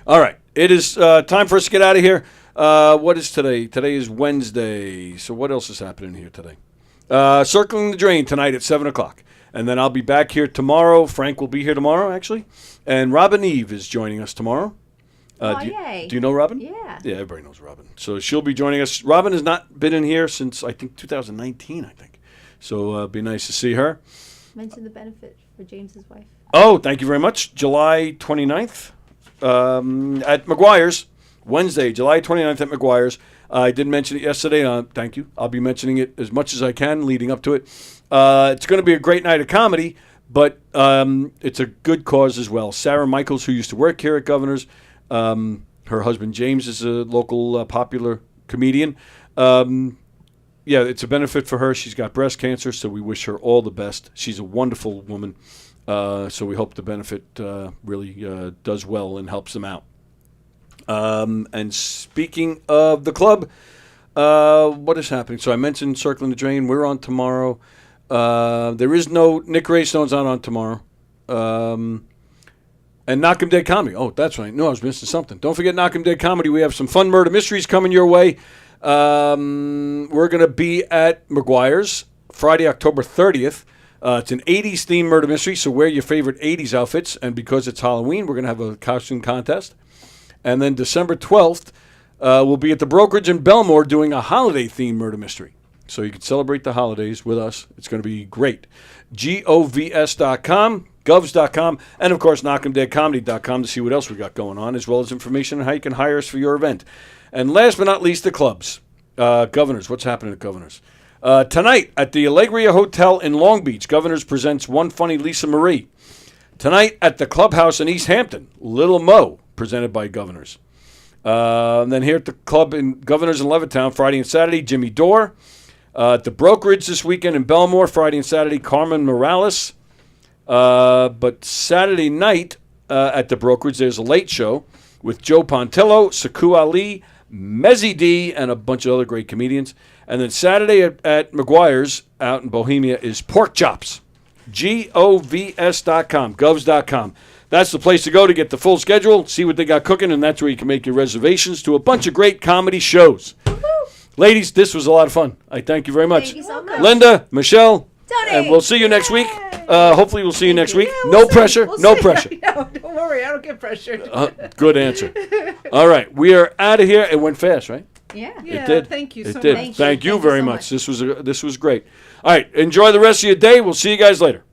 All right, it is time for us to get out of here. What is today? Today is Wednesday. So what else is happening here today? Circling the Drain tonight at 7 o'clock. And then I'll be back here tomorrow. Frank will be here tomorrow, actually. And Robin Eve is joining us tomorrow. Yay. Do you know Robin? Yeah. Yeah, everybody knows Robin. So she'll be joining us. Robin has not been in here since, I think, 2019, I think. So it'd be nice to see her. Mention the benefit for James's wife. Oh, thank you very much. July 29th at McGuire's. Wednesday, July 29th at McGuire's. I did mention it yesterday. Thank you. I'll be mentioning it as much as I can leading up to it. It's going to be a great night of comedy, but it's a good cause as well. Sarah Michaels, who used to work here at Governor's, Her husband James is a local popular comedian. Yeah, it's a benefit for her. She's got breast cancer, so we wish her all the best. She's a wonderful woman, so we hope the benefit really does well and helps them out. And speaking of the club, what is happening? So I mentioned Circling the Drain. We're on tomorrow. There is no Nick Graystone's not on tomorrow. And Knock 'em Dead Comedy. Oh, that's right. No, I was missing something. Don't forget Knock 'em Dead Comedy. We have some fun murder mysteries coming your way. We're going to be at McGuire's Friday, October 30th. It's an 80s themed murder mystery, so wear your favorite 80s outfits. And because it's Halloween, we're going to have a costume contest. And then December 12th, we'll be at the Brokerage in Belmore doing a holiday-themed murder mystery. So you can celebrate the holidays with us. It's going to be great. govs.com, govs.com, and, of course, knockemdeadcomedy.com to see what else we got going on, as well as information on how you can hire us for your event. And last but not least, the clubs. Governors, what's happening at Governors? Tonight at the Allegria Hotel in Long Beach, Governors presents One Funny Lisa Marie. Tonight at the Clubhouse in East Hampton, Little Mo, presented by Governors. And then here at the club in Governors in Levittown, Friday and Saturday, Jimmy Dore. At the Brokerage this weekend in Belmore, Friday and Saturday, Carmen Morales. But Saturday night at the Brokerage, there's a late show with Joe Pontillo, Saku Ali, Mezzy D, and a bunch of other great comedians. And then Saturday at McGuire's out in Bohemia is Pork Chops. govs.com, govs.com. That's the place to go to get the full schedule, see what they got cooking, and that's where you can make your reservations to a bunch of great comedy shows. Ladies, this was a lot of fun. I thank you very much. Thank you so much. Lynda, Michele, Tony. and we'll see you next week. Hopefully we'll see you next week. No pressure. No pressure. No, don't worry. I don't get pressured. Good answer. All right. We are out of here. It went fast, right? Yeah. It did. Thank you it so did. much. Thank you very much. This was great. All right. Enjoy the rest of your day. We'll see you guys later.